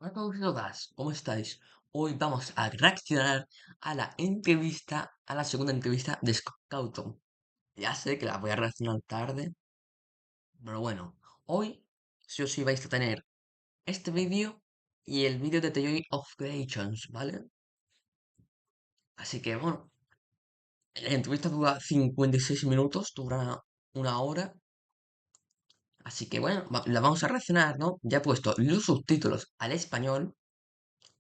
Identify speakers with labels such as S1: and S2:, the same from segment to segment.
S1: Hola a todos y todas, ¿cómo estáis? Hoy vamos a reaccionar a la entrevista, a la segunda entrevista de Scott Cawthon. Ya sé que la voy a reaccionar tarde, pero bueno, hoy sí o sí vais a tener este vídeo y el vídeo de The Joy of Creations, ¿vale? Así que bueno, la entrevista dura 56 minutos, dura una hora, así que bueno, la vamos a reaccionar, ¿no? Ya he puesto los subtítulos al español,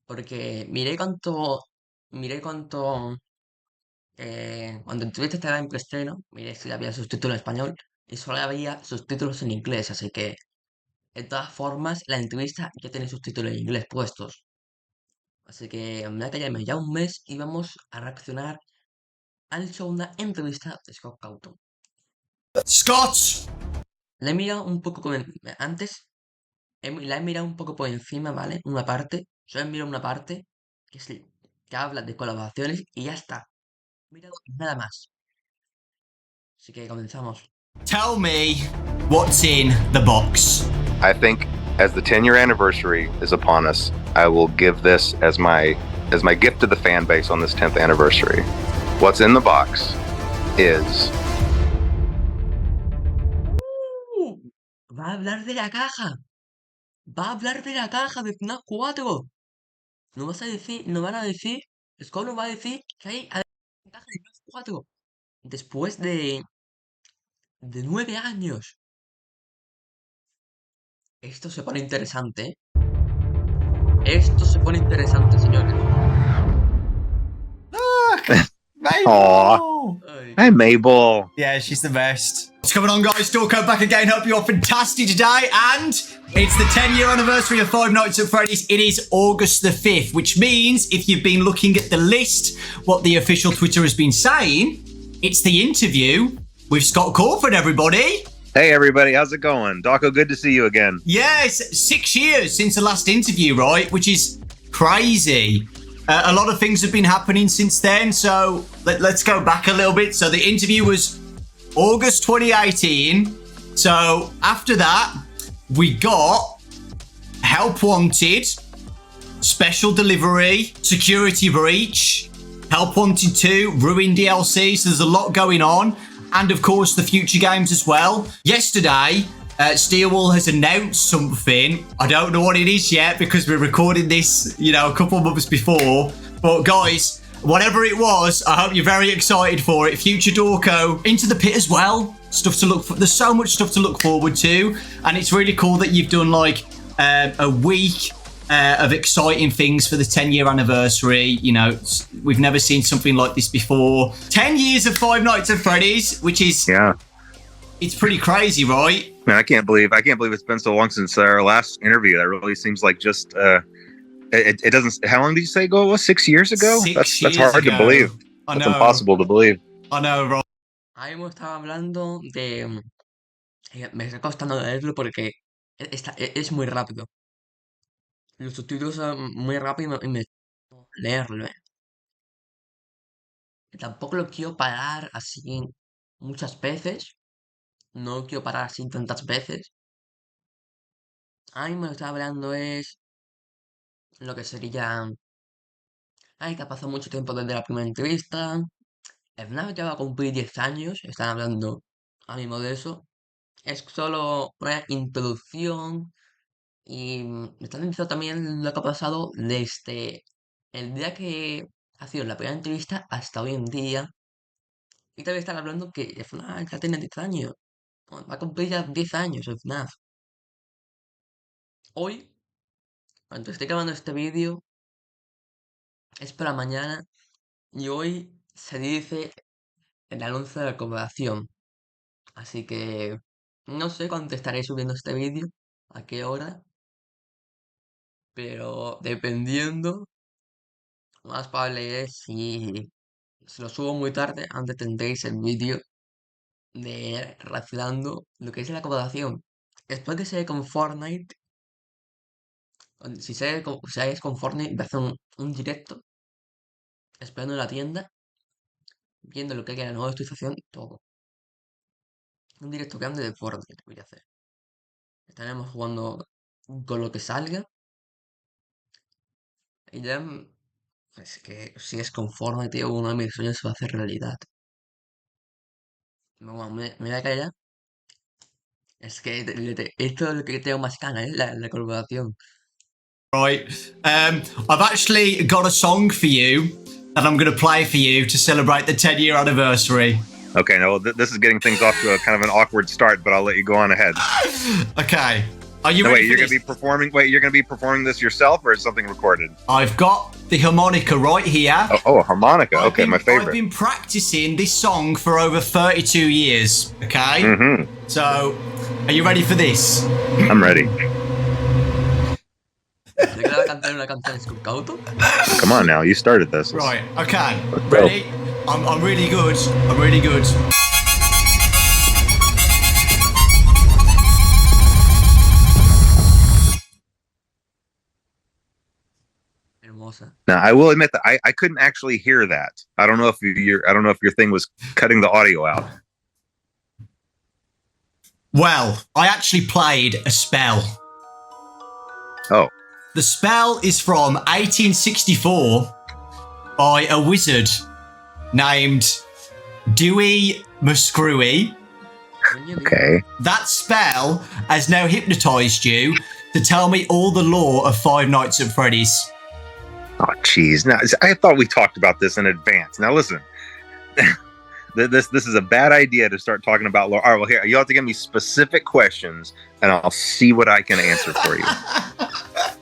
S1: porque miré cuánto cuando el entrevista estaba en preestreno, miré si había subtítulos en español y solo había subtítulos en inglés, así que de todas formas la entrevista ya tiene subtítulos en inglés puestos. Así que me voy a callarme ya un mes y vamos a reaccionar al segunda entrevista de Scott Cawthon.
S2: Scott!
S1: La he mirado un poco antes, la he mirado un poco por encima, ¿vale? Una parte, solo he mirado una parte que habla de colaboraciones y ya está. No he mirado nada más. Así que comenzamos.
S2: Tell me what's in the box.
S3: I think as the 10-year anniversary is upon us, I will give this as my gift to the fan base on this 10th anniversary. What's in the box is
S1: Va a hablar de la caja. Va a hablar de la caja de FNAF 4. No vas a decir, no van a decir, Skull nos va a decir que hay la caja de FNAF 4. Después de 9 años. Esto se pone interesante, ¿eh? Esto se pone interesante, señores.
S2: Look!
S3: Aw.
S2: Mabel!
S1: Ay.
S3: Hi Mabel.
S2: Yeah, she's the best. What's going on, guys? Dorco back again. Hope you're fantastic today. And it's the 10-year anniversary of Five Nights at Freddy's. It is August the 5th, which means if you've been looking at the list, what the official Twitter has been saying, it's the interview with Scott Cawthon, everybody.
S3: Hey everybody, how's it going? Dawko, good to see you again.
S2: Yes, 6 years since the last interview, right? Which is crazy. A lot of things have been happening since then, so let's go back a little bit. So the interview was August 2018. So after that, we got Help Wanted, Special Delivery, Security Breach, Help Wanted 2, Ruin DLC. So there's a lot going on. And of course, the future games as well. Yesterday, Steelwall has announced something. I don't know what it is yet because we're recording this, a couple of months before. But guys, whatever it was, I hope you're very excited for it. Future Dorco into the pit as well. Stuff to look for. There's so much stuff to look forward to. And it's really cool that you've done like a week of exciting things for the 10-year anniversary. We've never seen something like this before. 10 years of Five Nights at Freddy's, which is it's pretty crazy, right?
S3: Man, I can't believe it's been so long since our last interview. That really seems like just it doesn't. How long did you say ago it was? 6 years ago? That's hard to believe. That's impossible to believe.
S2: I know, right?
S1: Ahí hemos estado hablando de... Me está costando leerlo porque es muy rápido. Los subtítulos son muy rápidos y me leerlo, ¿eh? Tampoco lo quiero parar así muchas veces. No lo quiero parar así tantas veces. Ahí me está hablando es lo que sería... Ay, que ha pasado mucho tiempo desde la primera entrevista. El FNAF ya va a cumplir 10 años. Están hablando ahora mismo de eso. Es solo una introducción. Y me están diciendo también lo que ha pasado desde el día que ha sido la primera entrevista hasta hoy en día. Y también están hablando que el FNAF ya tiene 10 años. Bueno, va a cumplir ya 10 años el FNAF. Hoy, cuando estoy grabando este vídeo, es para mañana. Y hoy se dice el anuncio de la colaboración. Así que no sé cuándo estaré subiendo este vídeo, a qué hora. Pero dependiendo, lo más probable es si lo subo muy tarde, antes tendréis el vídeo de reaccionando lo que es la acomodación. Después que se con Fortnite, si es con Fortnite, voy a hacer un directo esperando en la tienda, viendo lo que hay en la nueva actualización, todo. Un directo grande de Fortnite voy a hacer. Estaremos jugando con lo que salga Y ya, es que si es conforme, tío, uno de mis sueños se va a hacer realidad. Bueno, me voy a callar. Es que esto es lo que tengo más ganas, ¿eh? La colaboración.
S2: Right. I've actually got a song for you that I'm going to play for you to celebrate the 10-year anniversary.
S3: Okay, no, this is getting things off to a kind of an awkward start, but I'll let you go on ahead.
S2: Okay. Are you ready?
S3: Wait, you're going to be performing. Wait, you're going to be performing this yourself, or is something recorded?
S2: I've got the harmonica right here.
S3: Oh, a harmonica. Okay, my favorite.
S2: I've been practicing this song for over 32 years. Okay.
S3: Mm-hmm.
S2: So, are you ready for this?
S3: I'm ready. Come on now, you started this.
S2: Right. Okay. Ready? I'm really good. I'm really good.
S3: Now, I will admit that I couldn't actually hear that. I don't know if your thing was cutting the audio out.
S2: Well, I actually played a spell.
S3: Oh.
S2: The spell is from 1864 by a wizard named Dewey Muscrewy.
S3: Okay.
S2: That spell has now hypnotized you to tell me all the lore of Five Nights at Freddy's.
S3: Oh, geez. Now, I thought we talked about this in advance. Now, listen. This is a bad idea to start talking about lore. All right, well, here, you have to give me specific questions, and I'll see what I can answer for you.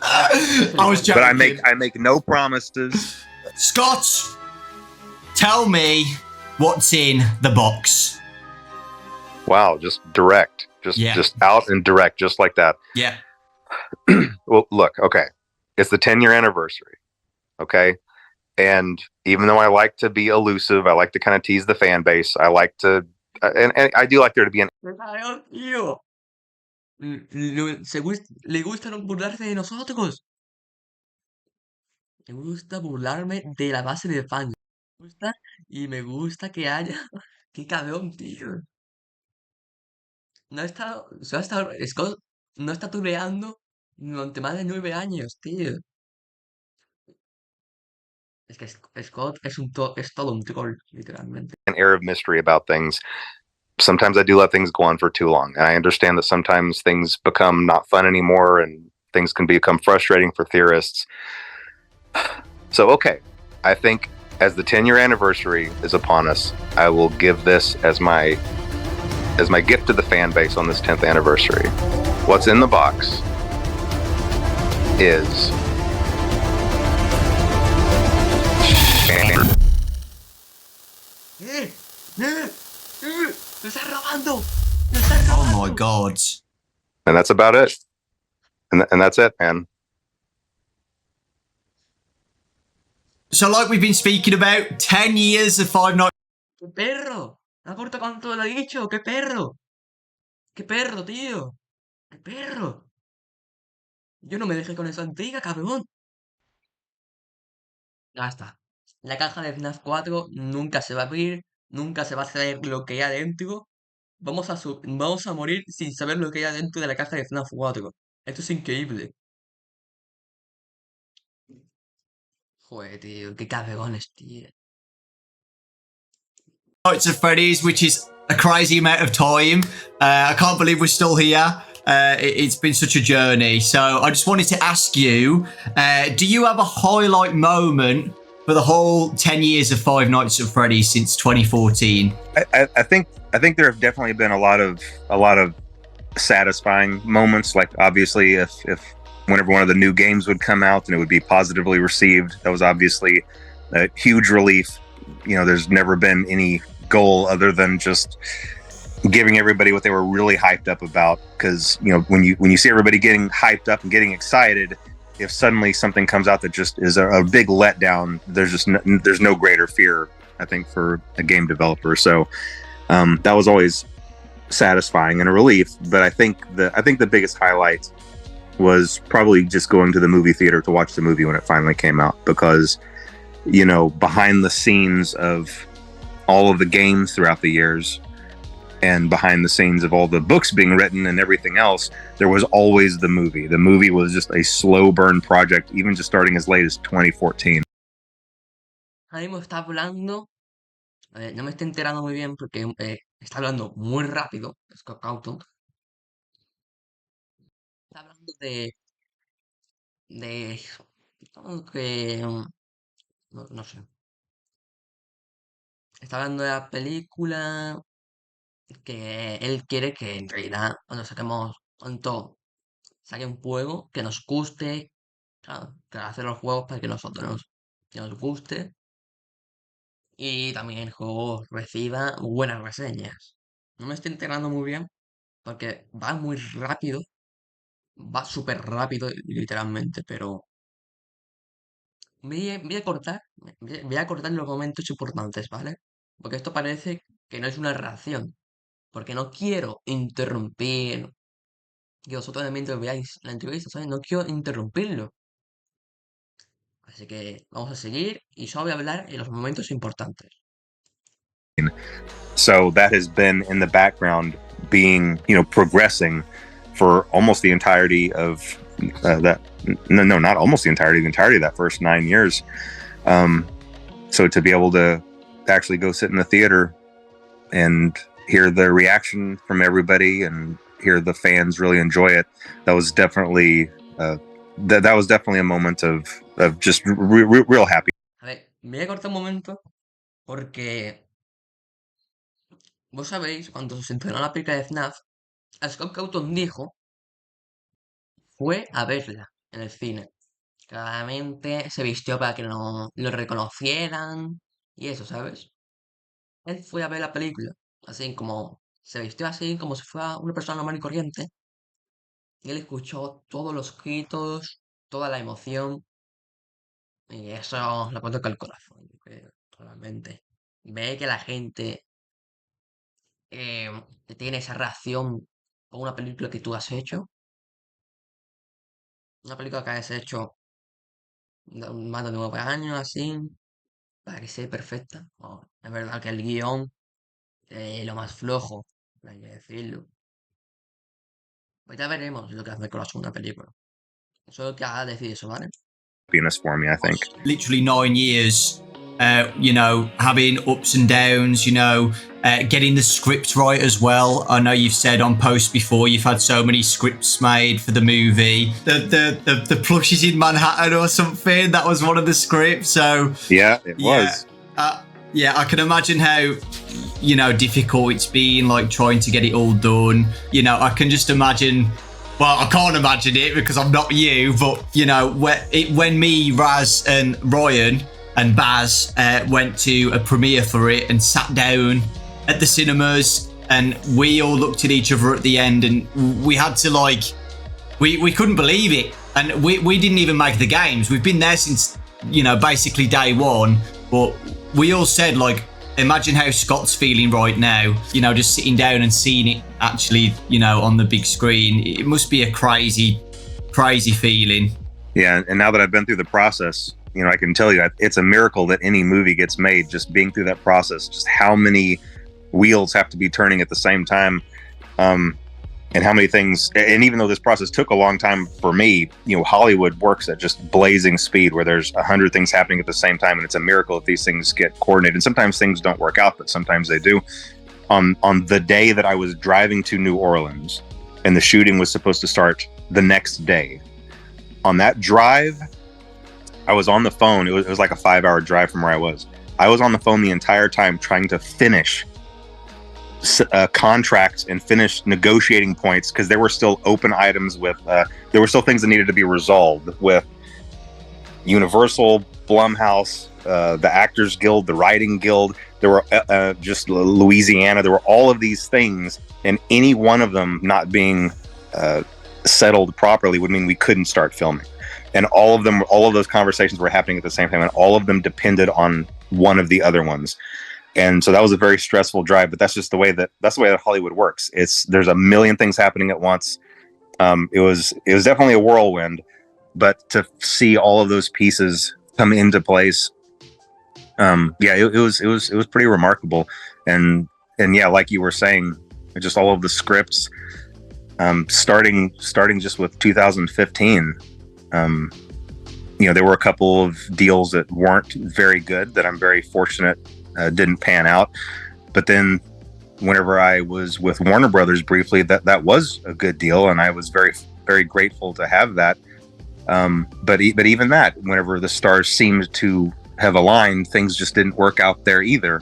S2: I was joking.
S3: But I make no promises.
S2: Scott, tell me what's in the box.
S3: Wow, just direct. Just out and direct, just like that.
S2: Yeah.
S3: Well, look, okay. It's the 10-year anniversary. Okay. And even though I like to be elusive, I like to kind of tease the fan base. I like to, and I do like there to be an.
S1: Le gusta burlarse de nosotros. Me gusta burlarme de la base de fans. Me gusta y me gusta que haya. Qué cabrón, tío. No ha estado. Scott no está tureando durante más de 9 años, tío. Es que Scott es todo un troll, literalmente.
S3: An air of mystery about things. Sometimes I do let things go on for too long. And I understand that sometimes things become not fun anymore and things can become frustrating for theorists. So, okay, I think as the 10-year anniversary is upon us, I will give this as my gift to the fan base on this 10th anniversary. What's in the box is
S1: ¡Lo estás robando!
S2: Oh my god.
S3: And that's about it. And that's it, man.
S2: So like we've been speaking about, 10 years of Five Nights.
S1: ¡Qué perro! ¿No acuerdo cuánto lo he dicho? ¡Qué perro! ¡Qué perro, tío! ¡Qué perro! Yo no me dejé con esa intriga, cabrón. Ya está. La caja de FNAF 4 nunca se va a abrir, nunca se va a saber lo que hay adentro. Vamos a morir sin saber lo que hay adentro de la caja de FNAF 4. Esto es increíble. Joder, tío, qué cabrones, tío.
S2: Nights at Freddy's, which is a crazy amount of time. I can't believe we're still here. It's been such a journey. So I just wanted to ask you, do you have a highlight moment for the whole 10 years of Five Nights at Freddy's since 2014?
S3: I think there have definitely been a lot of satisfying moments. Like obviously, if whenever one of the new games would come out and it would be positively received, that was obviously a huge relief. You know, there's never been any goal other than just giving everybody what they were really hyped up about. Because you know, when you see everybody getting hyped up and getting excited, if suddenly something comes out that just is a big letdown, there's no greater fear, I think, for a game developer. So that was always satisfying and a relief. But I think the biggest highlight was probably just going to the movie theater to watch the movie when it finally came out, because you know, behind the scenes of all of the games throughout the years, and behind the scenes of all the books being written and everything else, there was always the movie. The movie was just a slow burn project, even just starting as late as 2014.
S1: Ahora mismo está hablando, no me estoy enterando muy bien porque está hablando muy rápido, Scott Cawthon. Está hablando de que, no sé, está hablando de la película que él quiere que en realidad cuando saquemos, cuando saque un juego que nos guste, claro, que hacer los juegos para que que nos guste y también el juego reciba buenas reseñas. No me estoy enterando muy bien porque va muy rápido, va súper rápido literalmente, pero voy a cortar, voy a cortar los momentos importantes, ¿vale? Porque esto parece que no es una reacción, porque no quiero interrumpir que vosotros mientras veáis la entrevista, ¿sabes? No quiero interrumpirlo. Así que vamos a seguir y solo voy a hablar en los momentos importantes.
S3: So that has been in the background, being, progressing for almost the entirety of that. No, not almost the entirety of that first 9 years. So to be able to actually go sit in the theater and hear the reaction from everybody and hear the fans really enjoy it, that was definitely that was definitely a moment of just real happy.
S1: A ver, me voy a cortar un momento porque vos sabéis, cuando se estrenó la película de FNAF, Scott Cawthon dijo, fue a verla en el cine. Claramente se vistió para que no lo reconocieran y eso, ¿sabes? Él fue a ver la película, así como se vistió así como si fuera una persona normal y corriente. Y él escuchó todos los gritos, toda la emoción. Y eso lo puedo con el corazón, yo creo, realmente. Ve que la gente eh, tiene esa reacción con una película que tú has hecho. Una película que has hecho más de 9 años, así, para que sea perfecta. Oh, es verdad que el guión lo más flojo, hay que decirlo. Pues ya veremos lo que hace con la segunda película. Solo que haga decir eso, ¿vale?
S3: Happiness for me, I think.
S2: Literally 9 years, having ups and downs, getting the script right as well. I know you've said on posts before you've had so many scripts made for the movie. The plushes in Manhattan or something, that was one of the scripts. So
S3: yeah, it was.
S2: Yeah, I can imagine how difficult it's been, like trying to get it all done. I can just imagine. Well, I can't imagine it because I'm not you, but when me, Raz, and Ryan and Baz went to a premiere for it and sat down at the cinemas, and we all looked at each other at the end, and we had to we couldn't believe it, and we didn't even make the games. We've been there since basically day one, but we all said imagine how Scott's feeling right now, just sitting down and seeing it actually, on the big screen. It must be a crazy feeling.
S3: Yeah, and now that I've been through the process, I can tell you it's a miracle that any movie gets made, just being through that process, just how many wheels have to be turning at the same time. And how many things, and even though this process took a long time for me, Hollywood works at just blazing speed where there's 100 things happening at the same time, and it's a miracle if these things get coordinated. And sometimes things don't work out, but sometimes they do. On the day that I was driving to New Orleans, and the shooting was supposed to start the next day, on that drive, I was on the phone. It was like a 5-hour drive from where I was. I was on the phone the entire time trying to finish contracts and finish negotiating points, because there were still open items with there were still things that needed to be resolved with Universal, Blumhouse, the Actors Guild, the Writing Guild. There were just Louisiana. There were all of these things, and any one of them not being settled properly would mean we couldn't start filming. And all of those conversations were happening at the same time, and all of them depended on one of the other ones. And so that was a very stressful drive, but that's just the way that Hollywood works. There's a million things happening at once. It was definitely a whirlwind, but to see all of those pieces come into place, it was pretty remarkable. And yeah, like you were saying, just all of the scripts, starting just with 2015. Um, there were a couple of deals that weren't very good that I'm very fortunate didn't pan out. But then whenever I was with Warner Brothers briefly, that was a good deal, and I was very, very grateful to have that. But even that, whenever the stars seemed to have aligned, things just didn't work out there either.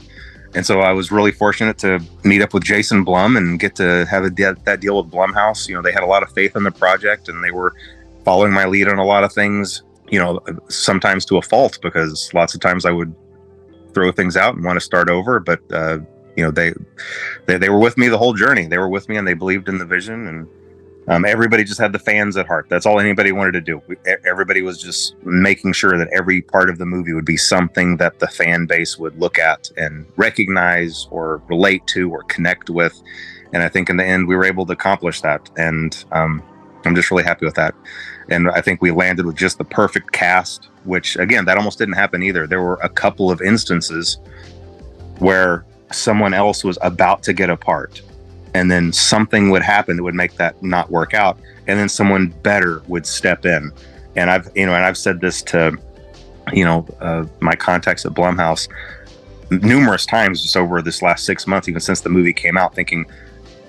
S3: And so I was really fortunate to meet up with Jason Blum and get to have that deal with Blumhouse. They had a lot of faith in the project, and they were following my lead on a lot of things, sometimes to a fault, because lots of times I would throw things out and want to start over. But, they were with me the whole journey. They were with me, and they believed in the vision. And everybody just had the fans at heart. That's all anybody wanted to do. Everybody was just making sure that every part of the movie would be something that the fan base would look at and recognize or relate to or connect with. And I think in the end, we were able to accomplish that. And I'm just really happy with that. And I think we landed with just the perfect cast, which, again, that almost didn't happen either. There were a couple of instances where someone else was about to get a part, and then something would happen that would make that not work out, and then someone better would step in. And I've said this to my contacts at Blumhouse numerous times just over this last 6 months, even since the movie came out, thinking,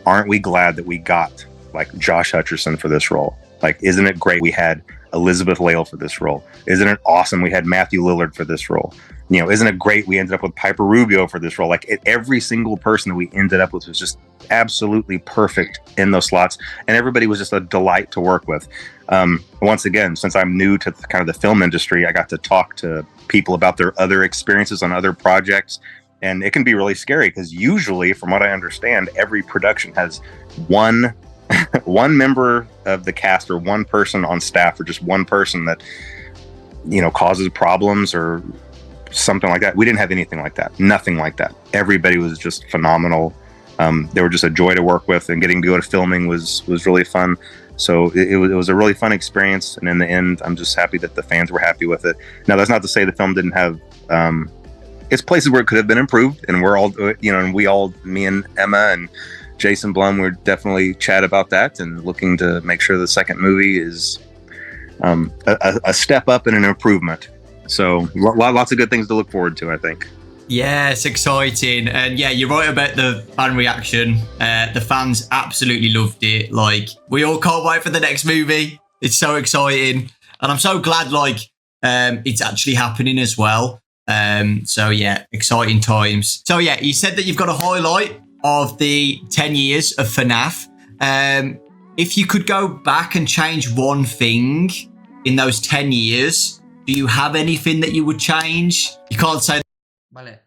S3: aren't we glad that we got like Josh Hutcherson for this role? Like, isn't it great we had Elizabeth Lale for this role? Isn't it awesome we had Matthew Lillard for this role? Isn't it great we ended up with Piper Rubio for this role? Like, every single person that we ended up with was just absolutely perfect in those slots, and everybody was just a delight to work with. Once again, since I'm new to kind of the film industry, I got to talk to people about their other experiences on other projects, and it can be really scary because usually, from what I understand, every production has one member of the cast or one person on staff or just one person that causes problems or something like that. We didn't have anything like that. Nothing like that. Everybody was just phenomenal. They were just a joy to work with, and getting to go to filming was really fun. So it was a really fun experience. And in the end, I'm just happy that the fans were happy with it. Now, that's not to say the film didn't have it's places where it could have been improved, and we're all and me and Emma and Jason Blum, we're definitely chat about that and looking to make sure the second movie is a step up and an improvement. So lots of good things to look forward to, I think.
S2: Yeah, it's exciting. And yeah, you're right about the fan reaction. The fans absolutely loved it. Like, we all can't wait for the next movie. It's so exciting. And I'm so glad, it's actually happening as well. So yeah, exciting times. So yeah, you said that you've got a highlight of the 10 years of FNAF. If you could go back and change one thing in those 10 years, do you have anything that you would change? You can't say.
S1: Vale.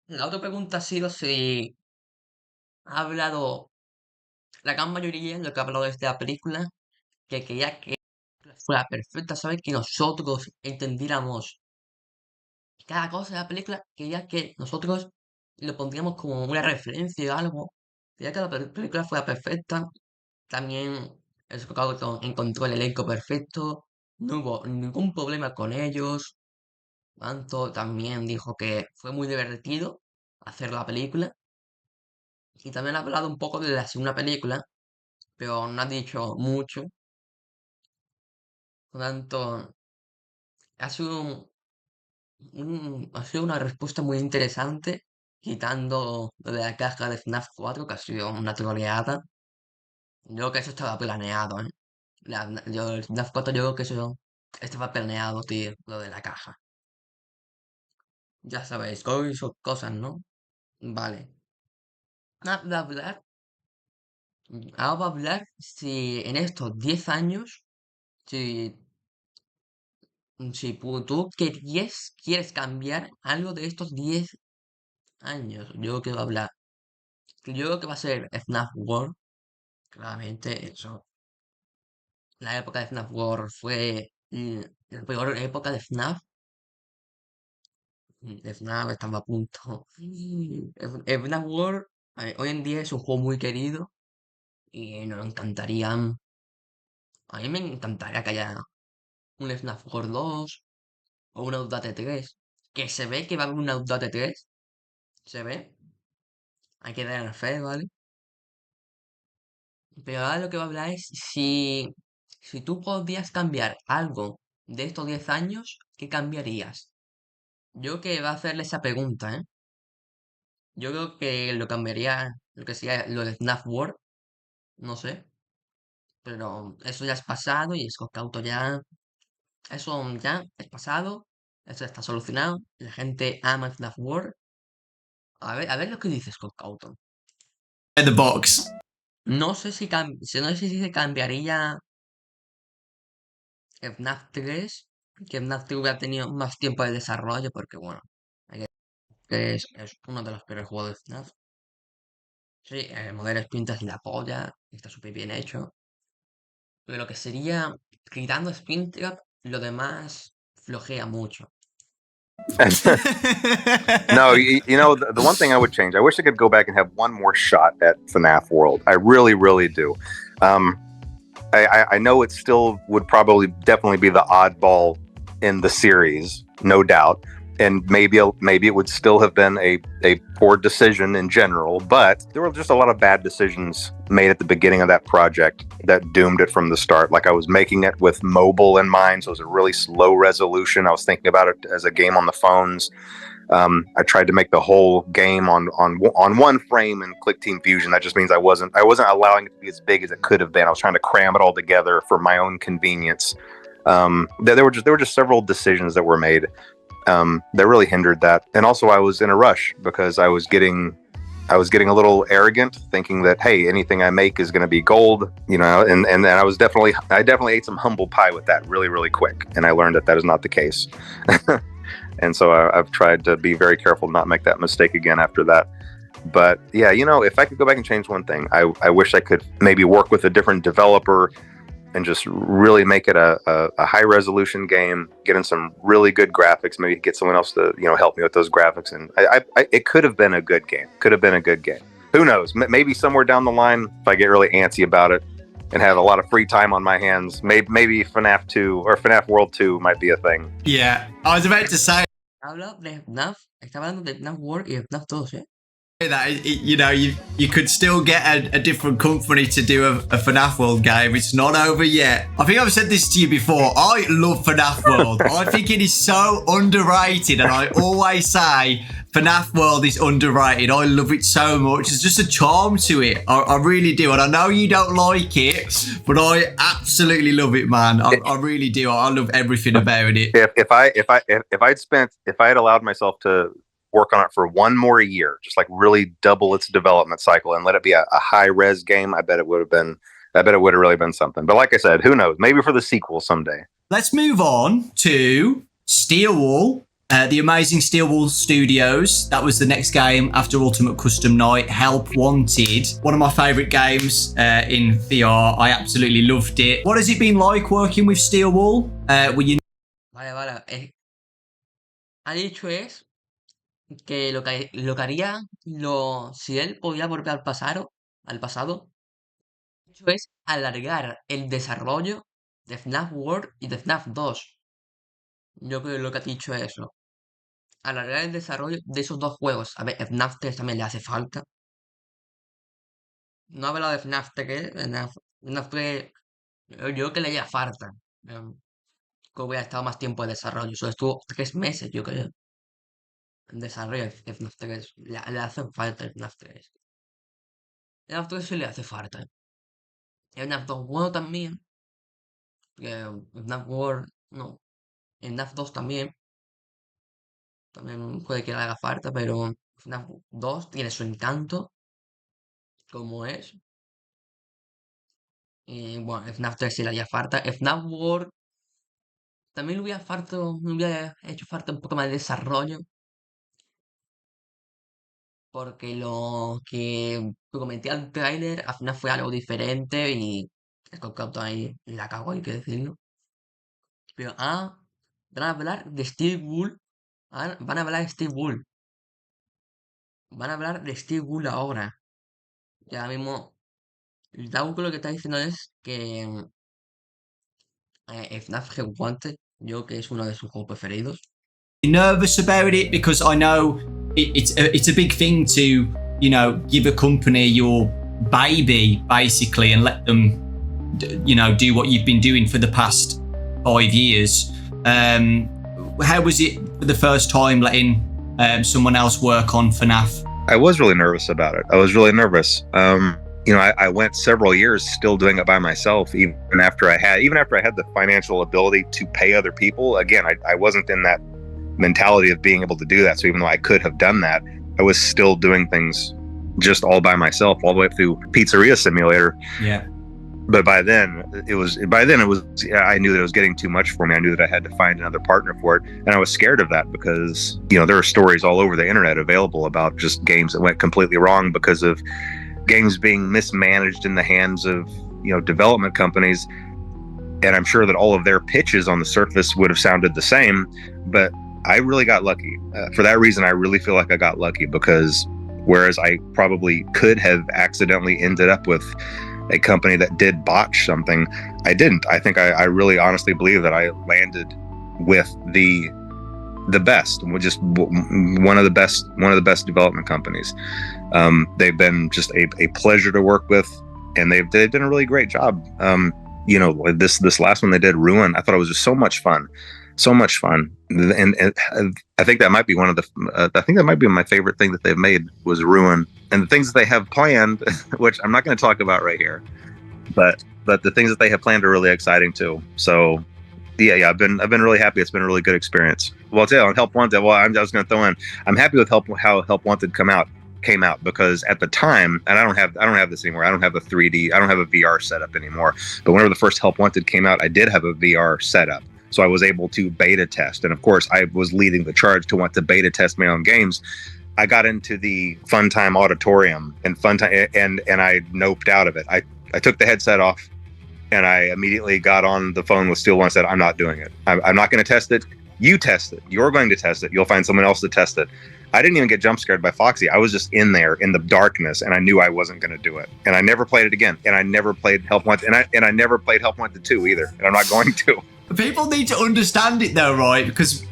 S1: La otra pregunta ha sido si ha hablado la gran mayoría, lo que ha hablado de esta película, que quería que fuera perfecta, ¿sabes? Que nosotros entendiéramos cada cosa de la película, quería que nosotros lo pondríamos como una referencia o algo. Quería que la película fuera perfecta. También Scott encontró el elenco perfecto. No hubo ningún problema con ellos. Tanto también dijo que fue muy divertido hacer la película. Y también ha hablado un poco de la segunda película, pero no ha dicho mucho. Por tanto, ha sido, ha sido una respuesta muy interesante, quitando lo de la caja de FNAF 4, que ha sido una troleada. Yo creo que eso estaba planeado, ¿eh? El FNAF 4 yo creo que eso estaba planeado, tío, lo de la caja. Ya sabéis, cosas, ¿no? Vale. Hablar, ahora voy a hablar si en estos 10 años, si si tú quieres cambiar algo de estos 10 años, yo creo que va a hablar. Yo creo que va a ser FNAF World, claramente eso. La época de FNAF World fue la peor época de FNAF. FNAF estaba a punto. FNAF World hoy en día es un juego muy querido y nos encantaría. A mí me encantaría que haya un FNAF World 2 o una Update 3. Que se ve que va a haber una Update 3. Se ve. Hay que dar fe, ¿vale? Pero ahora lo que va a hablar es si tú podías cambiar algo de estos 10 años, ¿qué cambiarías? Yo que va a hacerle esa pregunta, ¿eh? Yo creo que lo cambiaría, lo que sería lo de FNAF World, no sé. Pero eso ya es pasado y Scott Cawthon ya, eso ya es pasado, eso está solucionado. La gente ama FNAF World. A ver lo que dice Scott Cawthon.
S2: In the box.
S1: No sé no sé si se cambiaría FNAF 3, que FNAF 3 hubiera tenido más tiempo de desarrollo, porque bueno, hay que- es uno de los peores juegos de FNAF. Sí, el modelo Splinter es la polla, está súper bien hecho. Pero lo que sería, quitando Splinter, lo demás flojea mucho.
S3: No, you know, the one thing I would change, I wish I could go back and have one more shot at FNAF World. I really, really do. Um, I know it still would probably definitely be the oddball in the series, no doubt. And maybe it would still have been a poor decision in general, but there were just a lot of bad decisions made at the beginning of that project that doomed it from the start. Like I was making it with mobile in mind, so it was a really slow resolution. I was thinking about it as a game on the phones. I tried to make the whole game on one frame in Click Team Fusion. That just means I wasn't allowing it to be as big as it could have been. I was trying to cram it all together for my own convenience. There were just several decisions that were made that really hindered that. And also, I was in a rush because I was getting a little arrogant, thinking that hey, anything I make is going to be gold, you know. And I definitely ate some humble pie with that really, really quick, and I learned that is not the case. And so I've tried to be very careful to not make that mistake again after that. But yeah, you know, if I could go back and change one thing, I wish I could maybe work with a different developer and just really make it a high resolution game, get in some really good graphics, maybe get someone else to, you know, help me with those graphics. And it could have been a good game. Who knows? Maybe somewhere down the line, if I get really antsy about it and have a lot of free time on my hands, maybe FNAF 2 or FNAF World 2 might be a thing.
S2: Yeah, I was about to say
S1: Habla de FNAF, está hablando de FNAF World y de FNAF 2, ¿eh?
S2: that you know you could still get a different company to do a FNAF World game. It's not over yet. I think I've said this to you before. I love FNAF World. I think it is so underrated, and I always say FNAF World is underrated. I love it so much. There's just a charm to it. I really do, and I know you don't like it, but I absolutely love it, man. I really do. I love everything about it.
S3: If I had allowed myself to work on it for one more year, just like really double its development cycle and let it be a high res game, I bet it would have really been something. But like I said, who knows? Maybe for the sequel someday.
S2: Let's move on to Steelwall, the amazing Steelwall Studios. That was the next game after Ultimate Custom Night. Help Wanted, one of my favorite games in VR. I absolutely loved it. What has it been like working with Steelwall? Were you
S1: Vale. Ha dicho es que lo que haría, si él podía volver al pasado, hecho es alargar el desarrollo de FNAF World y de FNAF 2. Yo creo que lo que ha dicho es eso. Alargar el desarrollo de esos dos juegos. A ver, FNAF 3 también le hace falta. No he hablado de FNAF 3, FNAF 3, yo creo que le haría falta. Que hubiera estado más tiempo de desarrollo. Solo estuvo 3 meses, yo creo, en desarrollo de FNAF 3. Le hacen falta el FNAF 3. El FNAF 3 sí le hace falta. El FNAF 2 bueno también. Que FNAF World, no. El FNAF 2 también. También puede que le haga falta, pero FNAF 2 tiene su encanto, como es. Y bueno, FNAF 3 sí le haría falta. FNAF World también me hubiera hecho falta un poco más de desarrollo. Porque lo que comenté al tráiler al final fue algo diferente y Scott Cawthon ahí la cagó, hay que decirlo. Pero van a hablar de Steve Wool. Van a hablar de Steve Wool. Van a hablar de Steve Wool ahora. Y ahora mismo, Dauco lo que está diciendo es que FNAF Wanted, yo que es uno de sus juegos preferidos.
S2: nervous about it? Because I know it's a big thing to, you know, give a company your baby basically and let them, do what you've been doing for the past 5 years. How was it for the first time letting someone else work on FNAF?
S3: I was really nervous about it. I was really nervous. I went several years still doing it by myself, even after I had the financial ability to pay other people. Again, I wasn't in that mentality of being able to do that. So even though I could have done that, I was still doing things just all by myself, all the way through Pizzeria Simulator.
S2: Yeah.
S3: But by then it was I knew that it was getting too much for me. I knew that I had to find another partner for it, and I was scared of that because there are stories all over the internet available about just games that went completely wrong because of games being mismanaged in the hands of development companies. And I'm sure that all of their pitches on the surface would have sounded the same, but I really got lucky. For that reason, I really feel like I got lucky, because whereas I probably could have accidentally ended up with a company that did botch something, I didn't. I think I really honestly believe that I landed with the best, just one of the best development companies. They've been just a pleasure to work with, and they've done a really great job. This last one they did, Ruin, I thought it was just so much fun. And I think that might be my favorite thing that they've made was Ruin. And the things that they have planned, which I'm not going to talk about right here, but the things that they have planned are really exciting too. So yeah, I've been really happy. It's been a really good experience. Well, I'll tell you, on Help Wanted, I was going to throw in, I'm happy with how Help Wanted came out, because at the time, and I don't have this anymore. I don't have a VR setup anymore. But whenever the first Help Wanted came out, I did have a VR setup. So I was able to beta test. And of course, I was leading the charge to want to beta test my own games. I got into the Funtime Auditorium and I noped out of it. I took the headset off, and I immediately got on the phone with Steel One and said, I'm not doing it. I'm not going to test it. You test it. You're going to test it. You'll find someone else to test it. I didn't even get jump scared by Foxy. I was just in there in the darkness, and I knew I wasn't going to do it. And I never played it again. And I never played Help Wanted. And I never played Help Wanted 2 either. And I'm not going to.
S2: People need to understand it though, right? Because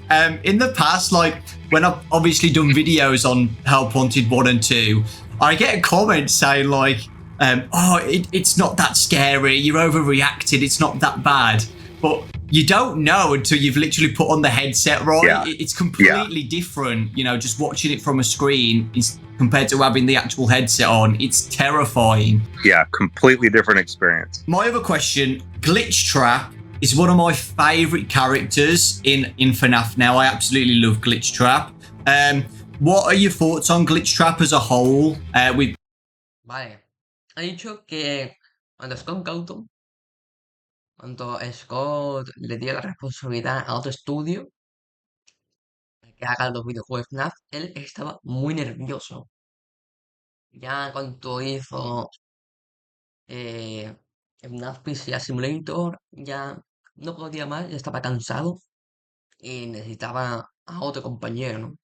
S2: in the past, like when I've obviously done videos on Help Wanted 1 and 2, I get a comment saying like, it's not that scary, you're overreacted, it's not that bad. But you don't know until you've literally put on the headset, right?
S3: Yeah.
S2: It's completely different, just watching it from a screen is compared to having the actual headset on. It's terrifying.
S3: Yeah, completely different experience.
S2: My other question, Glitchtrap is one of my favourite characters in FNAF now. I absolutely love Glitchtrap. What are your thoughts on Glitchtrap as a whole?
S1: Vale, ha dicho que cuando Scott le dio la responsabilidad a otro estudio que haga los videojuegos FNAF, él estaba muy nervioso. Ya cuando hizo FNAF PC Simulator, ya no podía más, ya estaba cansado y necesitaba a otro compañero, ¿no?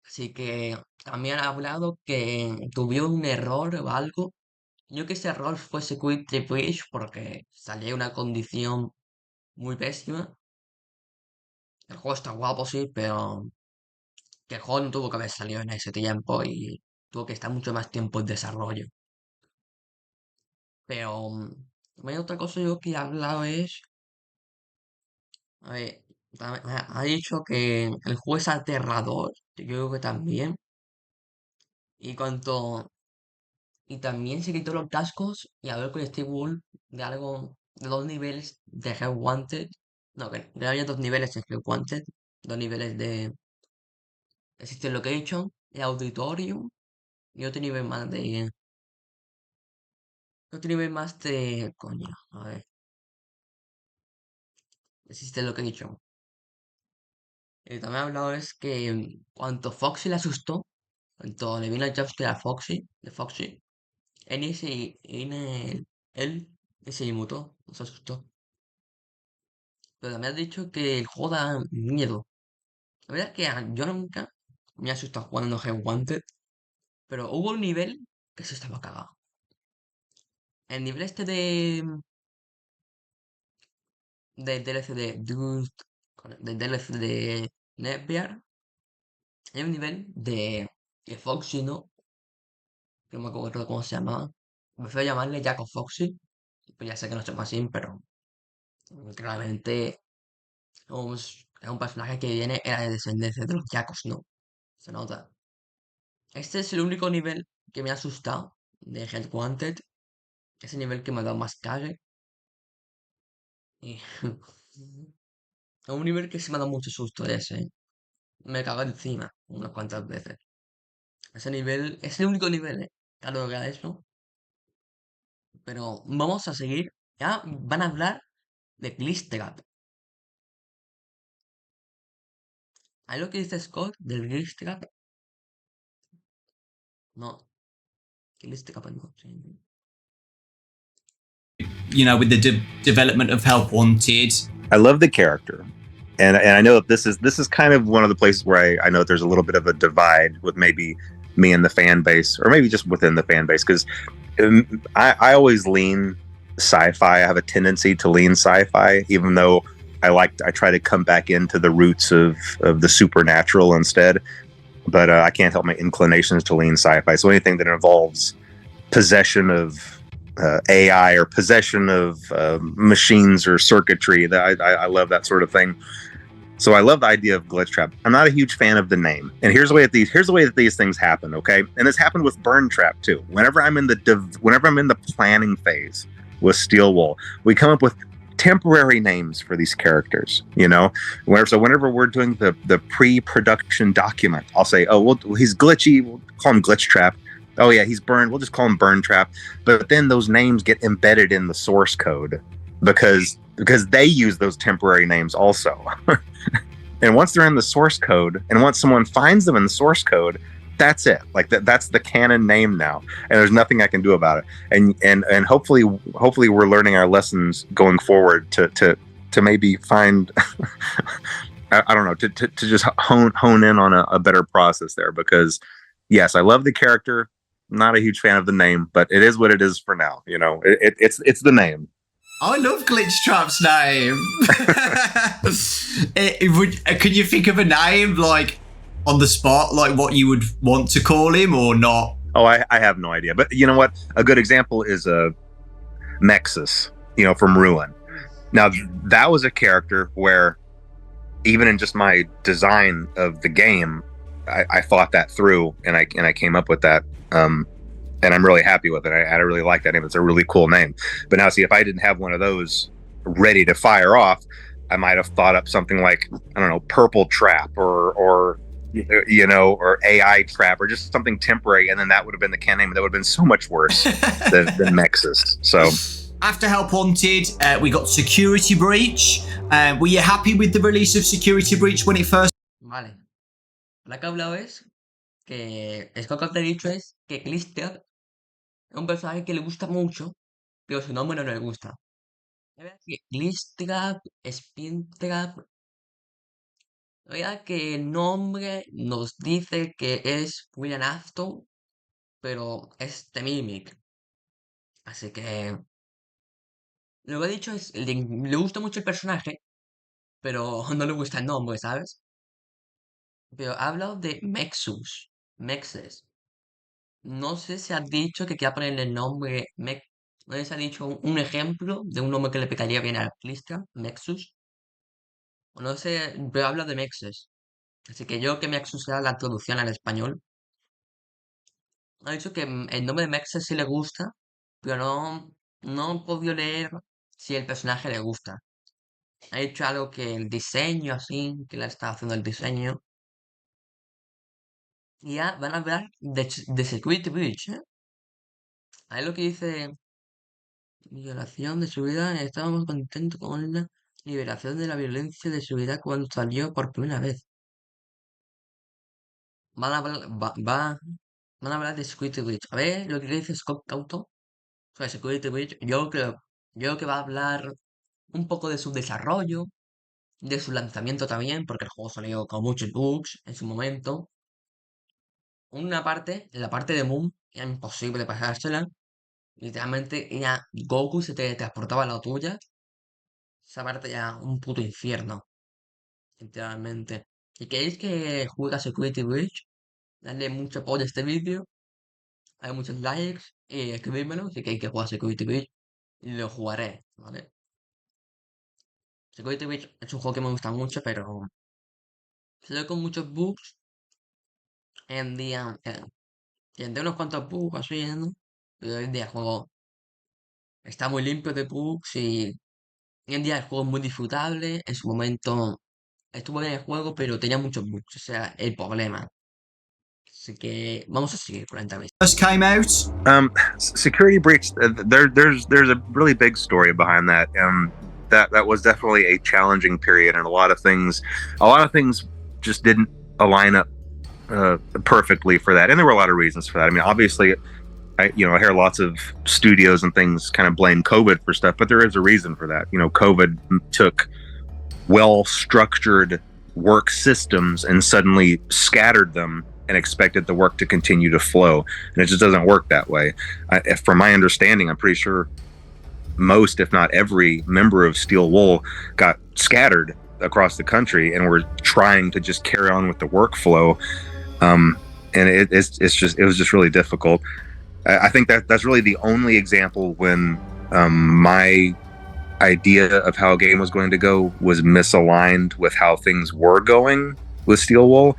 S1: Así que también ha hablado que tuvieron un error o algo. Yo que ese error fuese Quit the Bridge porque salía una condición muy pésima. El juego está guapo, sí, pero que el juego no tuvo que haber salido en ese tiempo y tuvo que estar mucho más tiempo en desarrollo. Pero también otra cosa yo que he hablado es, a ver, ha dicho que el juego es aterrador, yo creo que también. Y cuanto Y también se quitó los cascos y habló con Steve Wool de algo, de 2 niveles de Help Wanted. No, que había 2 niveles de Help Wanted, 2 niveles de System Location, de Auditorium y otro nivel más de, coño, a ver, de System Location. También ha hablado es que cuanto Foxy le asustó, cuanto le vino el jumpscare a Foxy, él se inmutó, no se asustó. Pero me has dicho que el juego da miedo. La verdad es que yo nunca me he asustado jugando Help Wanted, pero hubo un nivel que se estaba cagado. El nivel este de DLC de Dust, de DLC de Netbear, hay un nivel de Foxy, ¿no? que no me acuerdo cómo se llamaba. Prefiero llamarle Jack o Foxy, pues ya sé que no se llama así, pero claramente es un personaje que viene era de descendencia de los Jacos, ¿no? Se nota. Este es el único nivel que me ha asustado de Head Wanted. Ese nivel que me ha dado más cague. Y un nivel que sí me ha dado mucho susto ese. Me cago encima unas cuantas veces. Ese nivel es el único nivel, claro que eso. Pero vamos a seguir. Ya van a hablar de Glistrap. ¿Hay lo que dice Scott del Glistrap? No, Glistrap no. Sí.
S2: With the development of Help Wanted.
S3: I love the character, and I know that this is kind of one of the places where I know that there's a little bit of a divide with maybe me and the fan base, or maybe just within the fan base, because I always lean sci-fi. I have a tendency to lean sci-fi, even though I try to come back into the roots of the supernatural instead. But I can't help my inclinations to lean sci-fi. So anything that involves possession of AI or possession of machines or circuitry, that I love that sort of thing. So I love the idea of glitch trap. I'm not a huge fan of the name, and here's the way that these things happen. Okay, and this happened with burn trap too. Whenever I'm in the planning phase with Steel Wool, we come up with temporary names for these characters. Whenever we're doing the pre-production document, I'll say, oh, well, he's glitchy. We'll call him glitch trap. Oh yeah, he's burned. We'll just call him burn trap. But then those names get embedded in the source code because they use those temporary names also. And once they're in the source code, and once someone finds them in the source code, that's it. Like that's the canon name now, and there's nothing I can do about it. And hopefully we're learning our lessons going forward to maybe find I don't know, to just hone in on a better process there. Because yes, I love the character. Not a huge fan of the name, but it is what it is for now. It's the name.
S2: I love Glitch Trap's name. Can you think of a name, like, on the spot, like what you would want to call him or not?
S3: Oh, I have no idea. But you know what? A good example is Nexus, from Ruin. Now, that was a character where, even in just my design of the game, I thought that through, and I came up with that. And I'm really happy with it. I really like that name. It's a really cool name. But now, see, if I didn't have one of those ready to fire off, I might have thought up something like, I don't know, Purple Trap or AI Trap, or just something temporary, and then that would have been the can name. That would have been so much worse than Nexus. So
S2: after Help Wanted, we got Security Breach. Were you happy with the release of Security Breach when it first?
S1: Vale. La que he hablado es que Scott Cwathon ha dicho es que Glister es un personaje que le gusta mucho, pero su nombre no le gusta. La verdad que Glistrap, Spintrap, la verdad que el nombre nos dice que es William Afton, pero es The Mimic. Así que lo que he dicho es, le gusta mucho el personaje, pero no le gusta el nombre, ¿sabes? Pero ha hablado de Mexes. No sé si ha dicho que quiera ponerle el nombre Mex. No sé si ha dicho un ejemplo de un nombre que le pegaría bien a la lista, Mexus. O no sé, pero habla de Mexes. Así que yo que Mexus sea la traducción al español. Ha dicho que el nombre de Mexes sí le gusta, pero no he podido leer si el personaje le gusta. Ha dicho algo que el diseño así, que le está haciendo el diseño. Y ya van a hablar de Security Breach, ¿eh? Ahí lo que dice violación de seguridad. Estábamos contentos con la liberación de la violencia de seguridad cuando salió por primera vez. Van a hablar, van a hablar de Security Breach. A ver lo que dice Scott Cawthon sobre Security Breach. Yo creo que va a hablar un poco de su desarrollo, de su lanzamiento también, porque el juego salió con muchos bugs en su momento. La parte de Moon, era imposible pasársela. Literalmente, ya Goku se te transportaba a la tuya. Esa parte ya un puto infierno, literalmente. Si queréis que juegue a Security Breach, dadle mucho apoyo a este vídeo. hay muchos likes, escribírmelo, si queréis que juegue a Security Breach, y lo jugaré, ¿vale? Security Breach es un juego que me gusta mucho, pero se ve con muchos bugs en día. Tendré unos cuantos bugs así, ¿no? Pero hoy en día el juego está muy limpio de bugs y hoy en día el juego es muy disfrutable. En su momento estuvo bien el juego, pero tenía muchos bugs, o sea, el problema. Así que vamos a seguir con la entrevista.
S2: Just came out.
S3: Security breach. There's a really big story behind that. That was definitely a challenging period, and a lot of things just didn't align up perfectly for that. And there were a lot of reasons for that. I mean, obviously, I hear lots of studios and things kind of blame COVID for stuff, but there is a reason for that. COVID took well structured work systems and suddenly scattered them and expected the work to continue to flow. And it just doesn't work that way. From my understanding, I'm pretty sure most, if not every member of Steel Wool got scattered across the country and were trying to just carry on with the workflow. And it was just really difficult. I think that's really the only example when my idea of how a game was going to go was misaligned with how things were going with Steel Wool.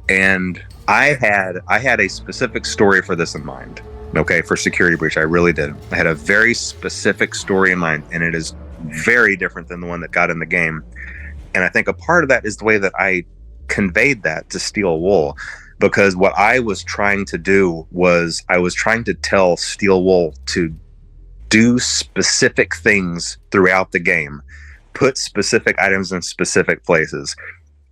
S3: And I had a specific story for this in mind. Okay, for Security Breach, I really did. I had a very specific story in mind, and it is very different than the one that got in the game. And I think a part of that is the way that I conveyed that to Steel Wool, because what I was trying to do was I was trying to tell Steel Wool to do specific things throughout the game, put specific items in specific places,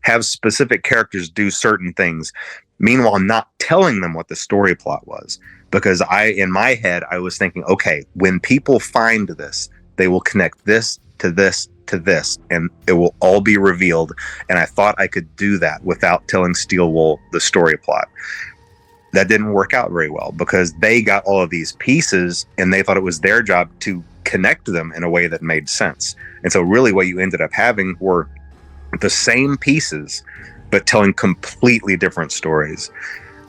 S3: have specific characters do certain things, meanwhile not telling them what the story plot was. Because in my head, I was thinking, okay, when people find this, they will connect this to this to this, and it will all be revealed. And I thought I could do that without telling Steel Wool the story plot. That didn't work out very well because they got all of these pieces and they thought it was their job to connect them in a way that made sense. And so really what you ended up having were the same pieces, but telling completely different stories.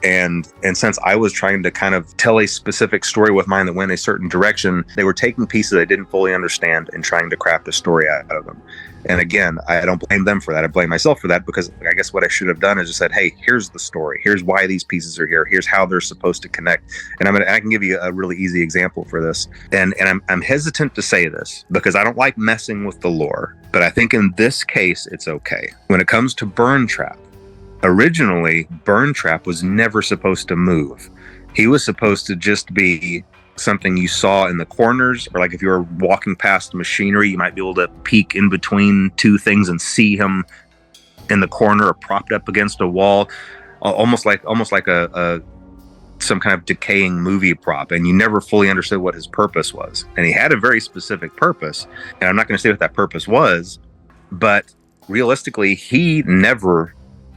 S3: And since I was trying to kind of tell a specific story with mine that went a certain direction, they were taking pieces I didn't fully understand and trying to craft a story out of them. And again, I don't blame them for that. I blame myself for that, because I guess what I should have done is just said, hey, here's the story. Here's why these pieces are here. Here's how they're supposed to connect. And I can give you a really easy example for this. And I'm hesitant to say this because I don't like messing with the lore, but I think in this case, it's okay. When it comes to Burn Trap, originally, Burn Trap was never supposed to move. He was supposed to just be something you saw in the corners, or like if you were walking past machinery, you might be able to peek in between two things and see him in the corner or propped up against a wall, almost like a some kind of decaying movie prop. And you never fully understood what his purpose was. And he had a very specific purpose, and I'm not going to say what that purpose was, but realistically, he never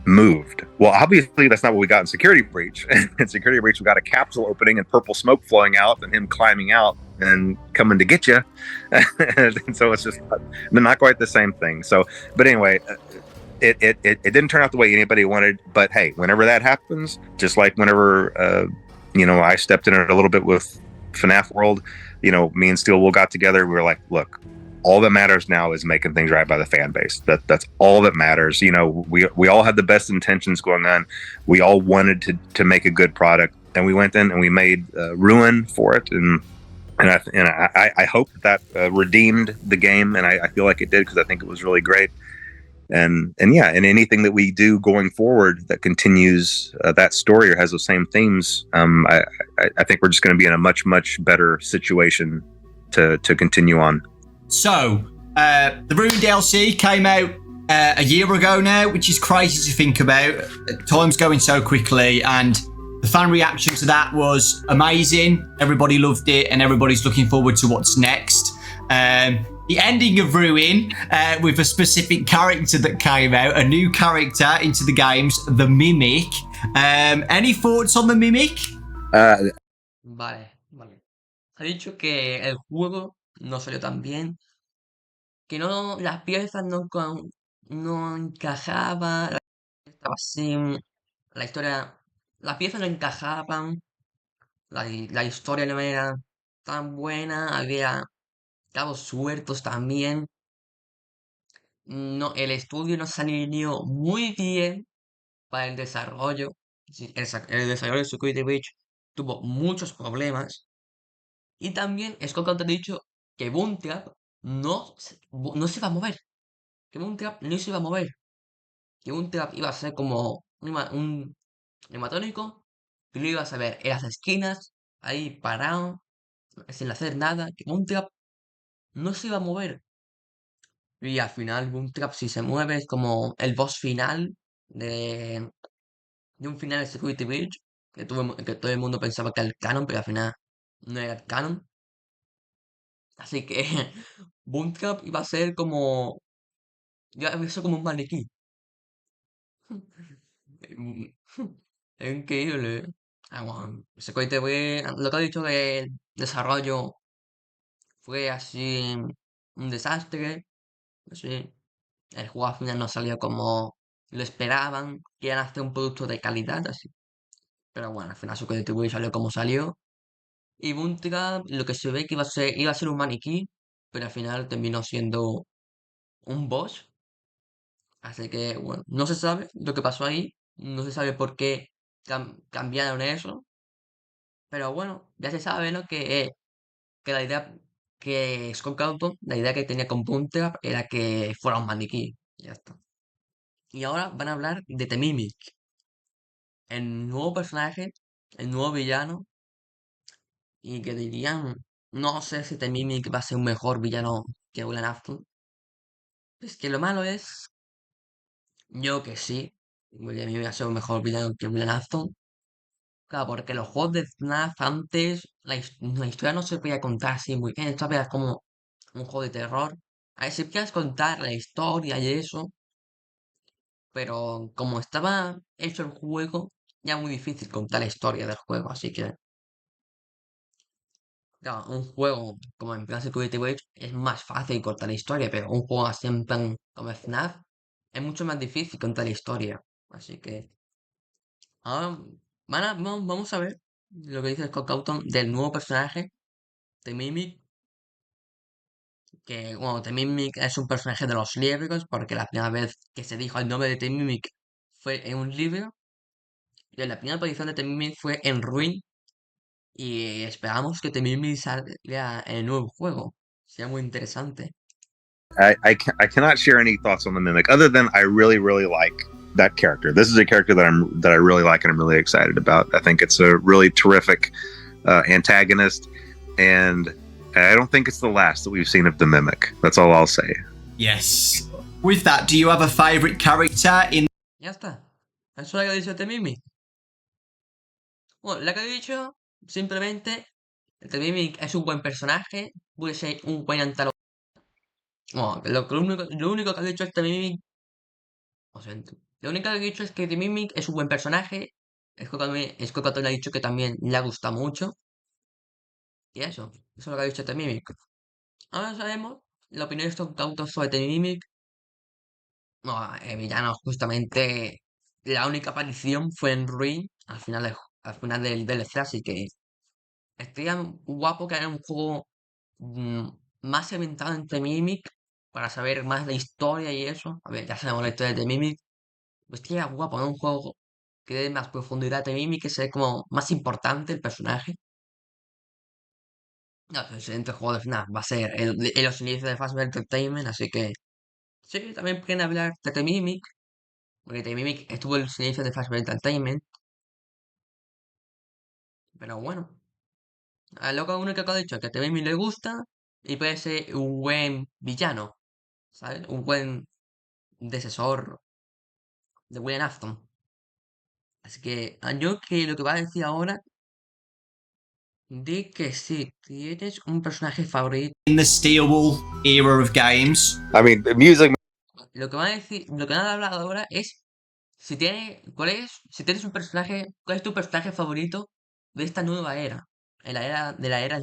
S3: moved. Well, obviously that's not what we got in Security Breach. In Security Breach, we got a capsule opening and purple smoke flowing out and him climbing out and coming to get you. And so it's just not quite the same thing. So, but anyway, it didn't turn out the way anybody wanted. But hey, whenever that happens, just like whenever I stepped in it a little bit with FNAF World, me and Steel Wool got together. We were like, look, all that matters now is making things right by the fan base. That's all that matters. We all had the best intentions going on. We all wanted to make a good product, and we went in and we made Ruin for it. And I hope that redeemed the game, and I feel like it did, because I think it was really great. And anything that we do going forward that continues that story or has those same themes, I think we're just going to be in a much, much better situation to continue on.
S2: So, the Ruin DLC came out a year ago now, which is crazy to think about. Time's going so quickly, and the fan reaction to that was amazing. Everybody loved it, and everybody's looking forward to what's next. The ending of Ruin, with a specific character that came out, a new character into the games, the Mimic. Any thoughts on the Mimic?
S1: Vale. Ha dicho que el juego no salió tan bien, que no, las piezas no encajaban, estaba así, la historia, las piezas no encajaban, la historia no era tan buena, había cabos sueltos también. No, el estudio no se alineó muy bien para el desarrollo. Sí, el desarrollo de Security Breach tuvo muchos problemas. Y también Scott Cawthon ha dicho que Bootstrap no se iba a mover. Que Bootstrap no se iba a mover. Que Bootstrap iba a ser como un animatrónico. Que lo ibas a ver en las esquinas, ahí parado, sin hacer nada. Que Bootstrap no se iba a mover. Y al final Bootstrap si se mueve es como el boss final de, de un final de Security Breach. Que todo el mundo pensaba que era el canon, pero al final no era el canon. Así que Bootstrap iba a ser como. Ya iba a ser como un maniquí. Mm, Es increíble. Bueno, Security Breach, lo que ha dicho del desarrollo fue así un desastre. Así. El juego al final no salió como lo esperaban. Querían hacer un producto de calidad, así. Pero bueno, al final Security Breach salió como salió. Y Bootstrap, lo que se ve que iba a ser un maniquí, pero al final terminó siendo un boss. Así que, bueno, no se sabe lo que pasó ahí, no se sabe por qué cambiaron eso, pero bueno, ya se sabe, ¿no? Que la idea que Scott Cawthon, la idea que tenía con Bootstrap era que fuera un maniquí, ya está. Y ahora van a hablar de The Mimic, el nuevo personaje, el nuevo villano, y que dirían, no sé si The Mimic va a ser un mejor villano que William Afton. Es que lo malo es, yo que sí, William Mimic va a ser un mejor villano que William Afton. Claro, porque los juegos de FNAF antes, la historia no se podía contar así muy bien. Esto apenas como un juego de terror. A ver, si quieres contar la historia y eso, pero como estaba hecho el juego, ya muy difícil contar la historia del juego. Así que, claro, un juego como en plan Security Breach es más fácil contar la historia, pero un juego así en plan como FNAF es mucho más difícil contar la historia. Así que, ahora vamos a ver lo que dice Scott Cawthon del nuevo personaje de Mimic. Que, bueno, The Mimic es un personaje de los libros, porque la primera vez que se dijo el nombre de The Mimic fue en un libro, y la primera aparición de The Mimic fue en Ruin, y esperamos que The Mimic salga en el nuevo juego. Sea muy interesante.
S3: I cannot share any thoughts on the mimic other than I really really like that character. This is a character that I really like and I'm really excited about. I think it's a really terrific antagonist, and I don't think it's the last that we've seen of the mimic. That's all I'll say.
S2: Yes. With that, do you have a favourite character in?
S1: Ya está. Eso es lo que ha dicho The Mimic. Bueno, lo que ha dicho, simplemente, The Mimic es un buen personaje, puede ser un buen antagonista. Bueno, lo único que ha dicho este Mimic. Lo siento. Lo único que he dicho es que The Mimic es un buen personaje. Scott Cawthon ha dicho que también le ha gustado mucho. Y eso es lo que ha dicho The Mimic. Ahora sabemos la opinión de Scott Cawthon sobre The Mimic. No, el villano, justamente, la única aparición fue en Ruin, al final del DLC, así que estaría guapo que haya un juego mm, más inventado en The Mimic para saber más de historia y eso. A ver, ya sabemos la historia de The Mimic. Pues estaría guapo, ¿no? Un juego que dé más profundidad a Mimi, que sea como más importante el personaje. No, el siguiente juego de FNAF va a ser los inicios de Fazbear Entertainment, así que sí, también pueden hablar de The Mimic, porque The Mimic estuvo en los inicios de Fazbear Entertainment, pero bueno, a lo que único que ha dicho es que a The Mimic le gusta y puede ser un buen villano, ¿sabes? Un buen decesor de William Afton. Así que yo que lo que va a decir ahora, di que sí, tienes un personaje favorito.
S2: In the Steelwool era of games?
S3: I mean, music.
S1: Lo que va a decir, lo que van a hablar ahora es si tienes un personaje, ¿cuál es tu personaje favorito de esta nueva era? En la era de la era.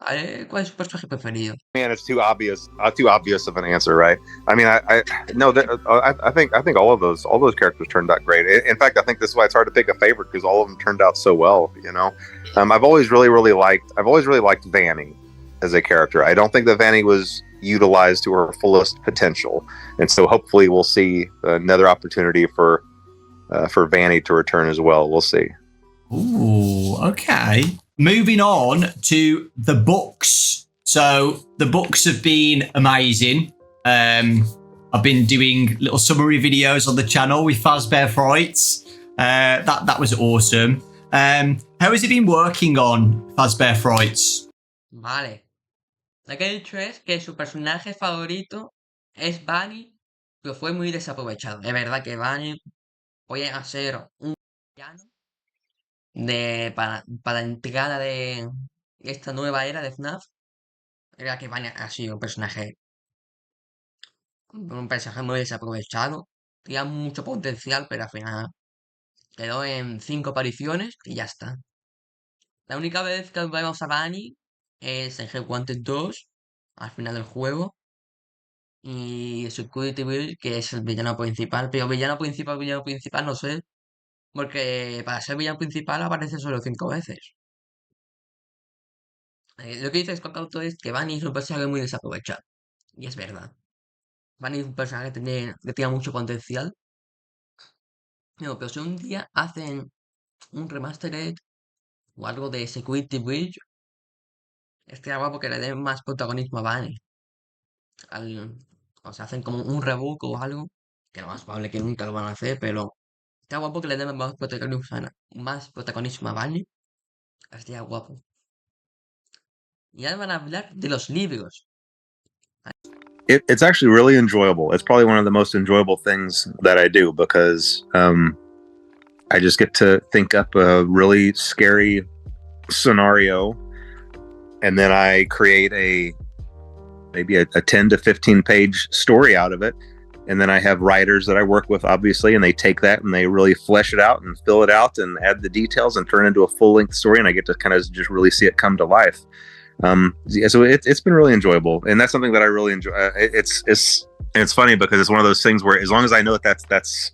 S1: ¿Cuál es su personaje preferido?
S3: Man, it's too obvious of an answer, right? I mean, I no, I think all those characters turned out great. In fact, I think this is why it's hard to pick a favorite because all of them turned out so well. I've always really liked Vanny as a character. I don't think that Vanny was utilized to her fullest potential, and so hopefully we'll see another opportunity for Vanny to return as well. We'll see.
S2: Ooh, okay. Moving on to the books. So the books have been amazing. I've been doing little summary videos on the channel with Fazbear Frights. That was awesome. How has it been working on Fazbear Frights?
S1: Vale. Lo que he dicho es que su personaje favorito es Bunny, pero fue muy desaprovechado. Es verdad que Bunny podía ser un villano para la entrada de esta nueva era de FNAF. Era que Bunny ha sido un personaje muy desaprovechado. Tenía mucho potencial, pero al final quedó en 5 apariciones y ya está. La única vez que vemos a Bunny es en G-Wanted 2, al final del juego. Y Security Bill, que es el villano principal. Pero villano principal, no sé. Porque para ser villano principal aparece solo 5 veces. Lo que dice Scott Cwathon es que Bunny es un personaje muy desaprovechado. Y es verdad. Bunny es un personaje que tiene mucho potencial. No, pero si un día hacen un remastered o algo de Security Bridge, estaría guapo que le den más protagonismo a Bunny. O sea, hacen como un reboot o algo, que lo más probable que nunca lo van a hacer, pero está guapo que le den más protagonismo a Bunny. Estaría guapo. Y ahora van a hablar de los libros.
S3: It's actually really enjoyable. It's probably one of the most enjoyable things that I do because I just get to think up a really scary scenario, and then I create maybe a 10 to 15 page story out of it. And then I have writers that I work with, obviously, and they take that and they really flesh it out and fill it out and add the details and turn it into a full length story. And I get to kind of just really see it come to life. So it's been really enjoyable, and that's something that I really enjoy. It's funny because it's one of those things where as long as I know that that's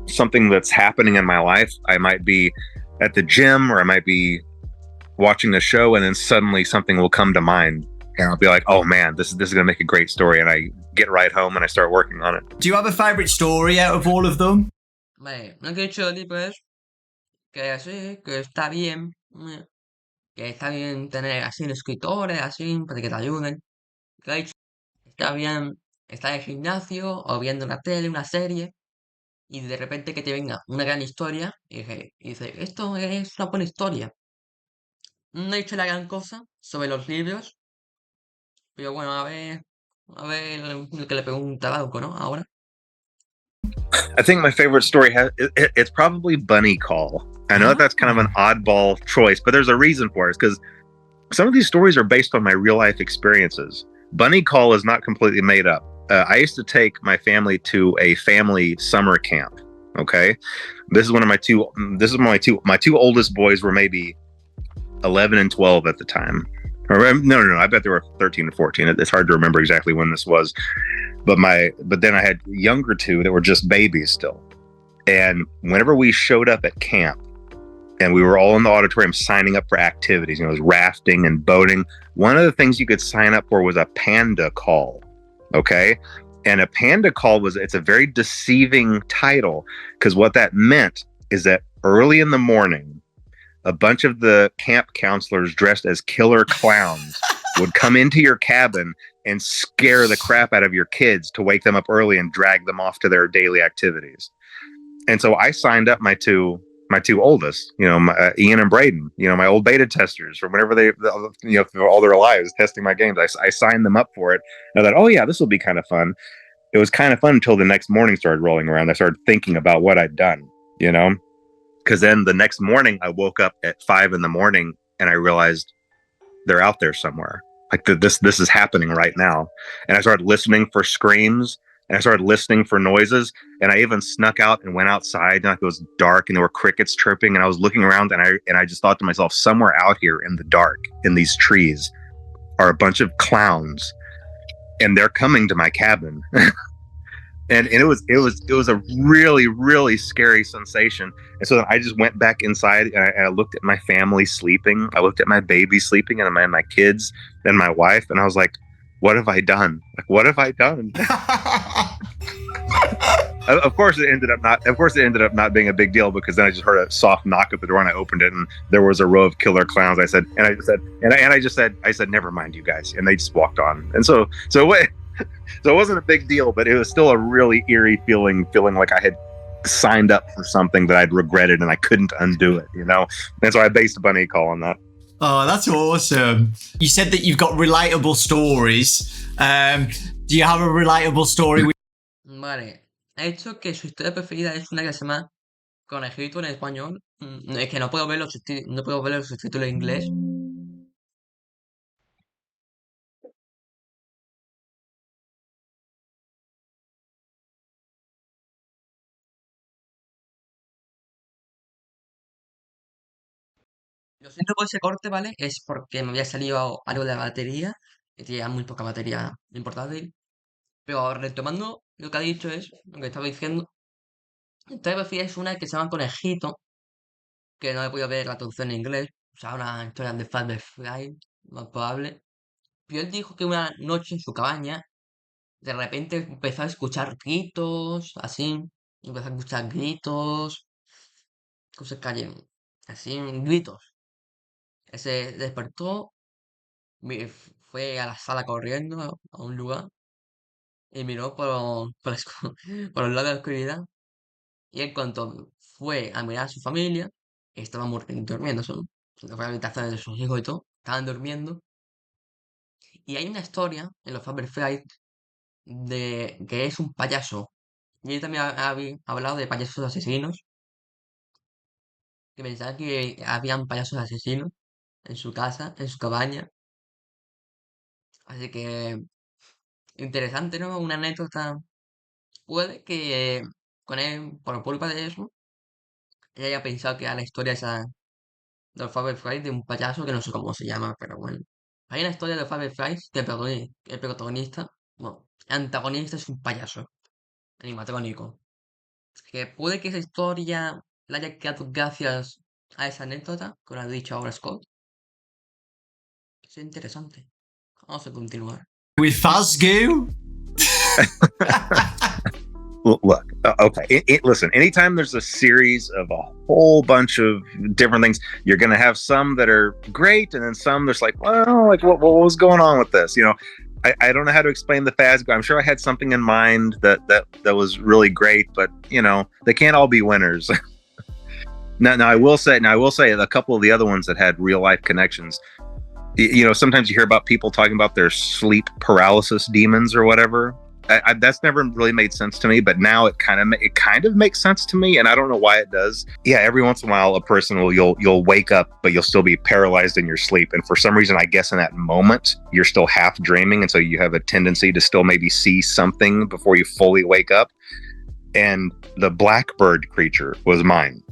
S3: something that's happening in my life, I might be at the gym or I might be watching a show, and then suddenly something will come to mind, and I'll be like, "Oh man, this is gonna make a great story," and I get right home and I start working on it.
S2: Do you have a favorite story out of all of them?
S1: Vale, lo que he dicho del libro es que sí, que está bien. Que está bien tener así escritores, así, para que te ayuden. Que ha dicho, está bien estar en el gimnasio o viendo una tele, una serie, y de repente que te venga una gran historia y dice, esto es una buena historia. No he dicho la gran cosa sobre los libros, pero bueno, a ver lo que le pregunta Bauco, ¿no? Ahora.
S3: I think my favorite story it's probably Bunny Call. I know that's kind of an oddball choice, but there's a reason for it. Because some of these stories are based on my real life experiences. Bunny Call is not completely made up. I used to take my family to a family summer camp. Okay, this is one of my two. This is my two oldest boys were maybe 11 and 12 at the time. Or no. I bet they were 13 and 14. It's hard to remember exactly when this was. But then I had younger two that were just babies still. And whenever we showed up at camp and we were all in the auditorium signing up for activities, it was rafting and boating. One of the things you could sign up for was a panda call. Okay. And a panda call it's a very deceiving title, because what that meant is that early in the morning, a bunch of the camp counselors dressed as killer clowns would come into your cabin and scare the crap out of your kids to wake them up early and drag them off to their daily activities. And so I signed up my two oldest, Ian and Braden, my old beta testers from whenever through all their lives testing my games. I signed them up for it. And I thought, oh yeah, this will be kind of fun. It was kind of fun until the next morning started rolling around. I started thinking about what I'd done, because then the next morning I woke up at 5 a.m. and I realized they're out there somewhere. Like this is happening right now. And I started listening for screams, and I started listening for noises, and I even snuck out and went outside, and it was dark and there were crickets chirping, and I was looking around, and I just thought to myself, somewhere out here in the dark in these trees are a bunch of clowns, and they're coming to my cabin. And it was a really really scary sensation. And so then I just went back inside, and I looked at my family sleeping. I looked at my baby sleeping, and my kids and my wife, and I was like, what have I done? Like, what have I done? Of course it ended up not being a big deal, because then I just heard a soft knock at the door, and I opened it, and there was a row of killer clowns. I said, never mind, you guys, and they just walked on. And so it wasn't a big deal, but it was still a really eerie feeling like I had signed up for something that I'd regretted and I couldn't undo it, you know? And so I based a bunny call on that.
S2: Oh, that's awesome. You said that you've got relatable stories. Do you have a relatable story?
S1: Vale. Ha dicho que su historia preferida es una que se llama Conejito en español. Es que no puedo ver no puedo ver los subtítulos en inglés. Lo siento por ese corte, ¿vale? Es porque me había salido algo de la batería, que tenía muy poca batería en portátil. Pero retomando lo que ha dicho es, lo que estaba diciendo, esta preferida es una que se llama Conejito, que no he podido ver la traducción en inglés. O sea, una historia de Father Fry, más probable. Pero él dijo que una noche en su cabaña, de repente empezó a escuchar gritos, así. Empezó a escuchar gritos, cosas cayeron, así, gritos. Él se despertó, fue a la sala corriendo, a un lugar, y miró por el lado de la oscuridad. Y en cuanto fue a mirar a su familia, estaban durmiendo, fue a la habitación de sus hijos y todo, estaban durmiendo. Y hay una historia en los Faber Flight de que es un payaso. Y él también había hablado de payasos asesinos, que pensaba que habían payasos asesinos en su casa, en su cabaña. Así que interesante, ¿no? Una anécdota. Puede que con él, por culpa de eso, ella haya pensado que era la historia esa de los Fireflies de un payaso que no sé cómo se llama, pero bueno. Hay una historia de los Fireflies que el protagonista, bueno, el antagonista es un payaso animatrónico. Que puede que esa historia la haya creado gracias a esa anécdota que lo ha dicho ahora Scott. Es interesante. Vamos a continuar.
S2: With Fazgoo?
S3: Look, okay. Listen, anytime there's a series of a whole bunch of different things, you're going to have some that are great, and then some that's like, well, like what was going on with this? You know, I don't know how to explain the Fazgo. I'm sure I had something in mind that was really great, but you know, they can't all be winners. Now I will say a couple of the other ones that had real life connections. You know, sometimes you hear about people talking about their sleep paralysis demons or whatever. That's never really made sense to me, but now it kind of makes sense to me, and I don't know why it does. Yeah, every once in a while, a person you'll wake up, but you'll still be paralyzed in your sleep, and for some reason, I guess in that moment, you're still half dreaming, and so you have a tendency to still maybe see something before you fully wake up. And the Blackbird creature was mine.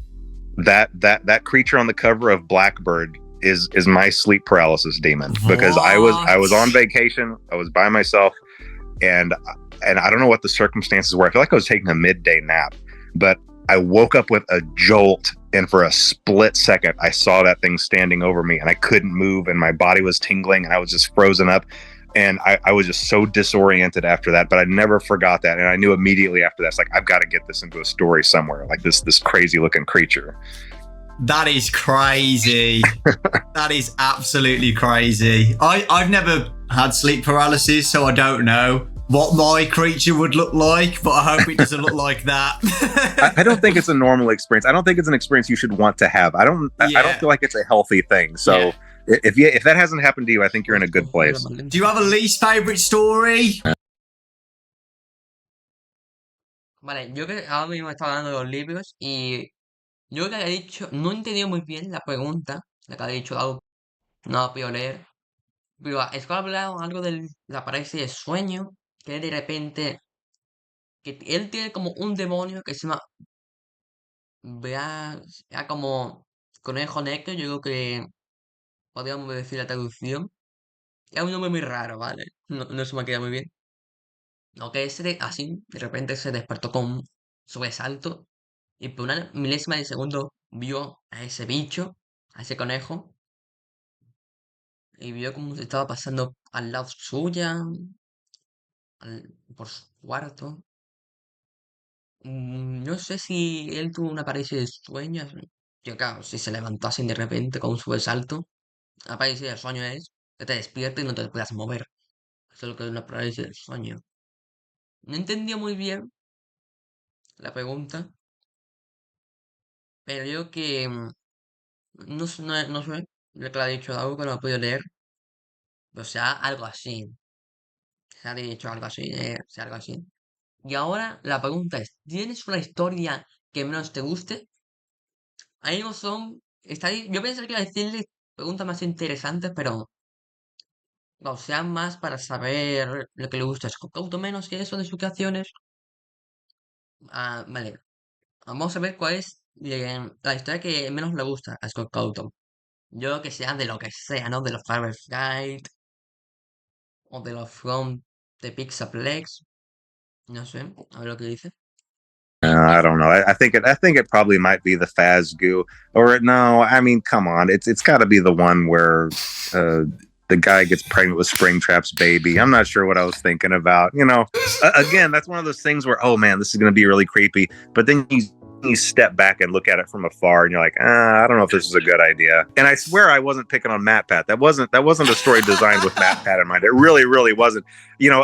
S3: That creature on the cover of Blackbird is my sleep paralysis demon, because I was on vacation, I was by myself, and I don't know what the circumstances were. I feel like I was taking a midday nap, but I woke up with a jolt, and for a split second, I saw that thing standing over me, and I couldn't move, and my body was tingling, and I was just frozen up, and I was just so disoriented after that. But I never forgot that, and I knew immediately after that, it's like, I've got to get this into a story somewhere, like this crazy looking creature.
S2: That is crazy. That is absolutely crazy. I've never had sleep paralysis, so I don't know what my creature would look like, but I hope it doesn't look like that.
S3: I don't think it's a normal experience. I don't think it's an experience you should want to have. I don't feel like it's a healthy thing. So if that hasn't happened to you, I think you're in a good place.
S2: Do you have a least favorite story?
S1: Vale, yo que ahora mismo estaba hablando de los libros y yo que había dicho, no he entendido muy bien la pregunta, la que había dicho algo, no la puedo leer, pero es que ha hablado algo de la parálisis de sueño, que de repente, que él tiene como un demonio que se llama, vea como conejo negro, yo creo que podríamos decir la traducción, Era un nombre muy raro, ¿vale? No se me ha quedado muy bien. Lo que así, de repente se despertó con un sobresalto y por una milésima de segundo vio a ese bicho, a ese conejo, y vio cómo se estaba pasando al lado suya, por su cuarto. No sé si él tuvo una parálisis de sueños. Yo, claro, si se levantó así de repente con un sobresalto, la parálisis de sueño es que te despiertes y no te puedas mover. Eso es lo que es una parálisis del sueño. No entendía muy bien la pregunta, pero yo que no sé lo que le ha dicho algo que no lo he podido leer. O sea, algo así. Se ha dicho algo así, sea algo así. Y ahora la pregunta es, ¿tienes una historia que menos te guste? Ahí no son. Yo pensé que iba a decirle preguntas más interesantes, pero o sea, más para saber lo que le gusta a Scott Cawthon menos que eso de sus creaciones. Ah, vale. Vamos a ver cuál es la historia que menos le gusta a Scott Cawthon. Yo que sea de lo que sea, ¿no? De los Fireflies o de los From the Pixaplex. No sé, a ver lo que dice.
S3: I don't know. I think it probably might be the Faz goo, or no. I mean, come on. It's got to be the one where the guy gets pregnant with Springtrap's baby. I'm not sure what I was thinking about. Again, that's one of those things where, oh man, this is going to be really creepy. But then you step back and look at it from afar, and you're like, I don't know if this is a good idea. And I swear I wasn't picking on Matt Pat. That wasn't a story designed with Matt Pat in mind. It really, really wasn't.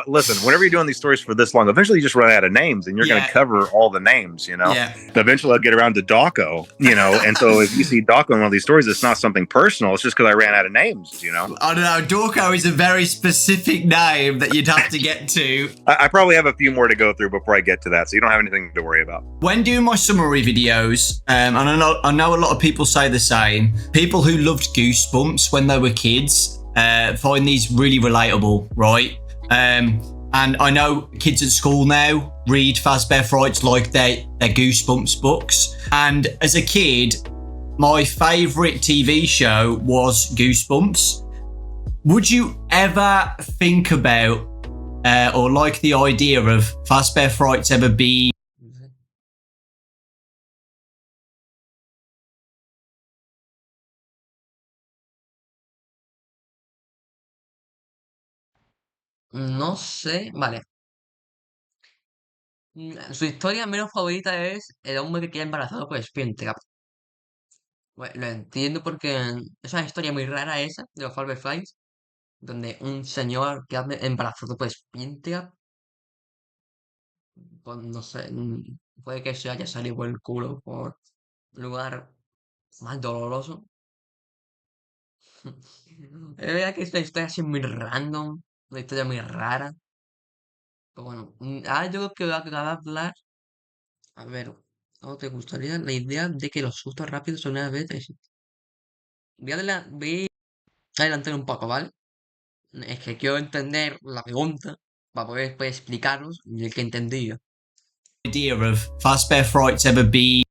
S3: Listen, whenever you're doing these stories for this long, eventually you just run out of names, and you're going to cover all the names.
S2: Yeah.
S3: Eventually I'll get around to Dawko. And so if you see Dawko in one of these stories, it's not something personal. It's just because I ran out of names.
S2: I don't know. Dawko is a very specific name that you'd have to get to.
S3: I probably have a few more to go through before I get to that, so you don't have anything to worry about.
S2: When doing my summary videos, and I know a lot of people say the same, people who loved Goosebumps when they were kids find these really relatable, right? And I know kids at school now read Fazbear Frights like they're Goosebumps books. And as a kid, my favourite TV show was Goosebumps. Would you ever think about or like the idea of Fazbear Frights ever be?
S1: No sé, vale. Su historia menos favorita es el hombre que queda embarazado por Springtrap. Bueno, lo entiendo porque es una historia muy rara esa de los Fireflies, donde un señor queda embarazado por Springtrap, pues no sé, puede que se haya salido por el culo por un lugar más doloroso. Es verdad que esta historia así muy random, una historia muy rara. Pero bueno, ahora yo creo que voy a hablar. A ver, ¿cómo te gustaría la idea de que los sustos rápidos son una vez? Voy a adelantar un poco, ¿vale? Es que quiero entender la pregunta para poder después explicaros el que entendí yo.
S2: Idea of Fazbear Frights ever being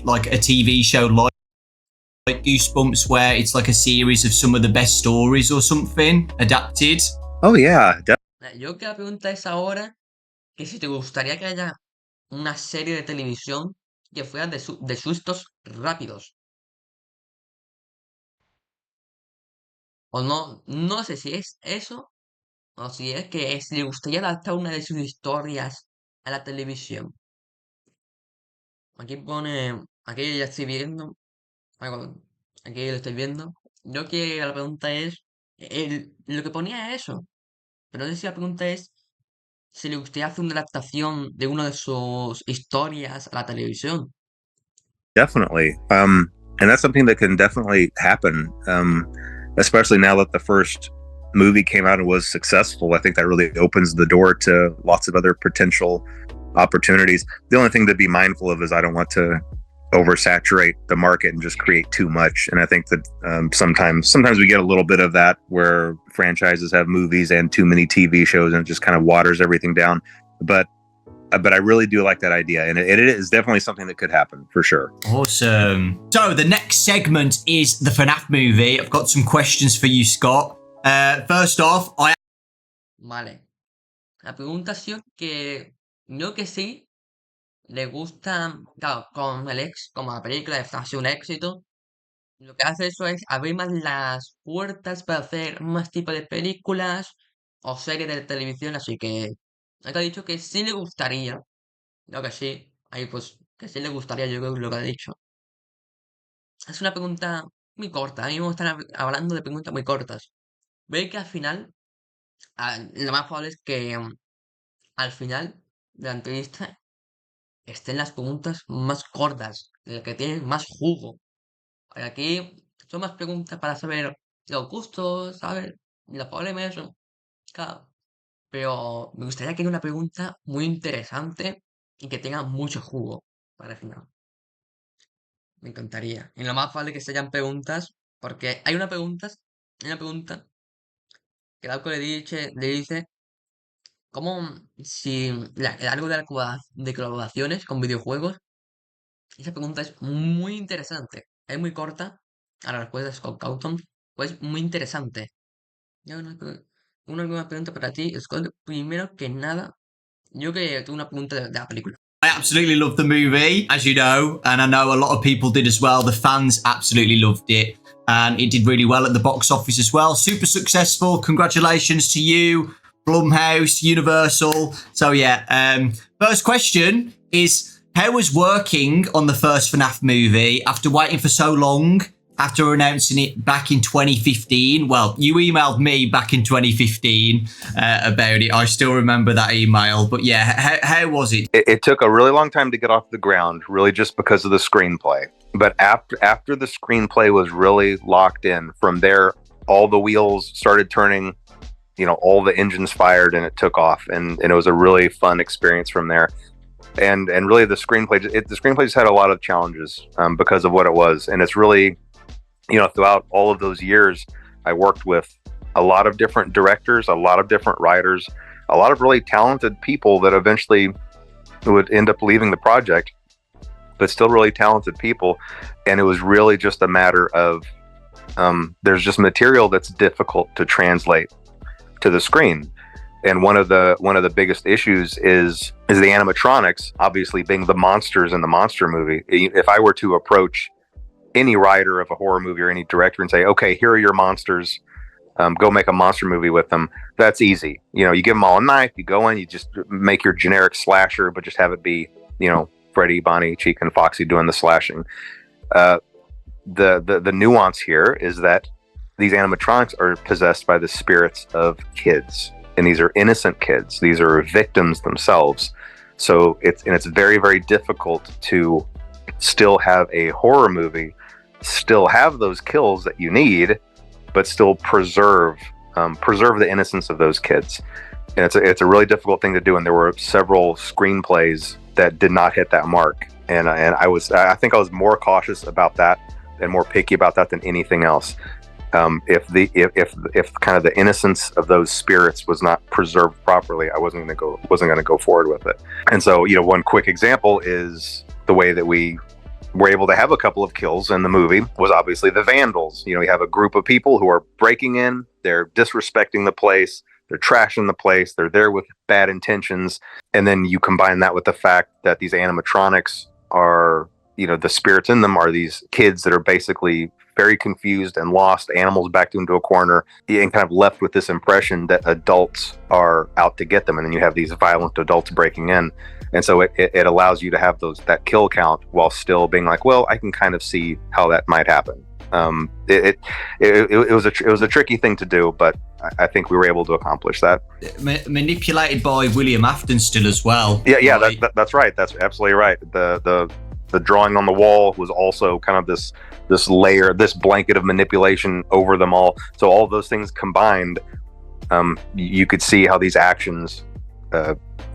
S2: like a TV show like Goosebumps, where it's like a series of some of the best stories or something adapted?
S3: Oh yeah,
S1: Yo que la pregunta es ahora que si te gustaría que haya una serie de televisión que fuera de sustos rápidos. O no sé si es eso o si es que le gustaría adaptar una de sus historias a la televisión. Aquí pone, aquí ya estoy viendo, aquí lo estoy viendo. Yo que la pregunta es, lo que ponía es eso, pero no sé si la pregunta es si le gustaría hacer una adaptación de una de sus historias a la televisión.
S3: definitely. And that's something that can definitely happen. Especially now that the first movie came out and was successful. I think that really opens the door to lots of other potential opportunities. The only thing to be mindful of is I don't want to oversaturate the market and just create too much. And I think that sometimes we get a little bit of that where franchises have movies and too many TV shows and it just kind of waters everything down. But but I really do like that idea, and it is definitely something that could happen for sure.
S2: Awesome. So the next segment is the FNAF movie. I've got some questions for you, Scott. First off,
S1: Vale. La pregunta ha sido que yo que sí le gusta, claro, con el ex, como la película ha sido un éxito, lo que hace eso es abrir más las puertas para hacer más tipos de películas o series de televisión, así que acá ha dicho que sí le gustaría, lo que sí, ahí pues que sí le gustaría, yo creo que lo que ha dicho. Es una pregunta muy corta, a mí me gustan hablando de preguntas muy cortas. Ve que al final, lo más probable es que al final de la entrevista estén las preguntas más cortas, las que tienen más jugo. Aquí son más preguntas para saber los gustos, ¿sabes? Los problemas, eso, claro. Pero me gustaría que haya una pregunta muy interesante y que tenga mucho jugo para el final. Me encantaría. Y lo más probable es que sean preguntas, porque hay una pregunta que el autor le dice, ¿cómo si algo de, de colaboraciones con videojuegos? Esa pregunta es muy interesante. Es muy corta. A la respuesta de Scott Cawthon, pues muy interesante. Ya una pregunta para ti, Scott. Primero que nada, yo que tengo una pregunta de la película.
S2: I absolutely loved the movie, as you know, and I know a lot of people did as well. The fans absolutely loved it, and it did really well at the box office as well. Super successful. Congratulations to you, Blumhouse, Universal. So yeah, first question is, how was working on the first FNAF movie after waiting for so long? After announcing it back in 2015, well, you emailed me back in 2015 about it. I still remember that email. But yeah, how was it?
S3: It took a really long time to get off the ground, really just because of the screenplay. But after the screenplay was really locked in, from there, all the wheels started turning, all the engines fired, and it took off. And it was a really fun experience from there. And really the screenplay just had a lot of challenges because of what it was. And it's really, throughout all of those years, I worked with a lot of different directors, a lot of different writers, a lot of really talented people that eventually would end up leaving the project, but still really talented people. And it was really just a matter of there's just material that's difficult to translate to the screen. And one of the biggest issues is the animatronics, obviously being the monsters in the monster movie. If I were to approach any writer of a horror movie or any director and say, okay, here are your monsters, go make a monster movie with them, that's easy. You give them all a knife, you go in, you just make your generic slasher, but just have it be, Freddy, Bonnie, Chica, and Foxy doing the slashing. The nuance here is that these animatronics are possessed by the spirits of kids, and these are innocent kids. These are victims themselves. So it's very, very difficult to still have a horror movie, still have those kills that you need, but still preserve the innocence of those kids. And it's a really difficult thing to do. And there were several screenplays that did not hit that mark. And I think I was more cautious about that and more picky about that than anything else. If kind of the innocence of those spirits was not preserved properly, I wasn't going to go forward with it. And so, one quick example is the way that we were able to have a couple of kills in the movie was obviously the vandals. You have a group of people who are breaking in, they're disrespecting the place, they're trashing the place, they're there with bad intentions. And then you combine that with the fact that these animatronics are, the spirits in them are these kids that are basically very confused and lost, animals backed into a corner, and kind of left with this impression that adults are out to get them. And then you have these violent adults breaking in. And so it allows you to have that kill count while still being like, well, I can kind of see how that might happen. It was a tricky thing to do, but I think we were able to accomplish that.
S2: Manipulated by William Afton still as well.
S3: Yeah, that's right. That's absolutely right. The drawing on the wall was also kind of this layer, this blanket of manipulation over them all. So all those things combined, you could see how these actions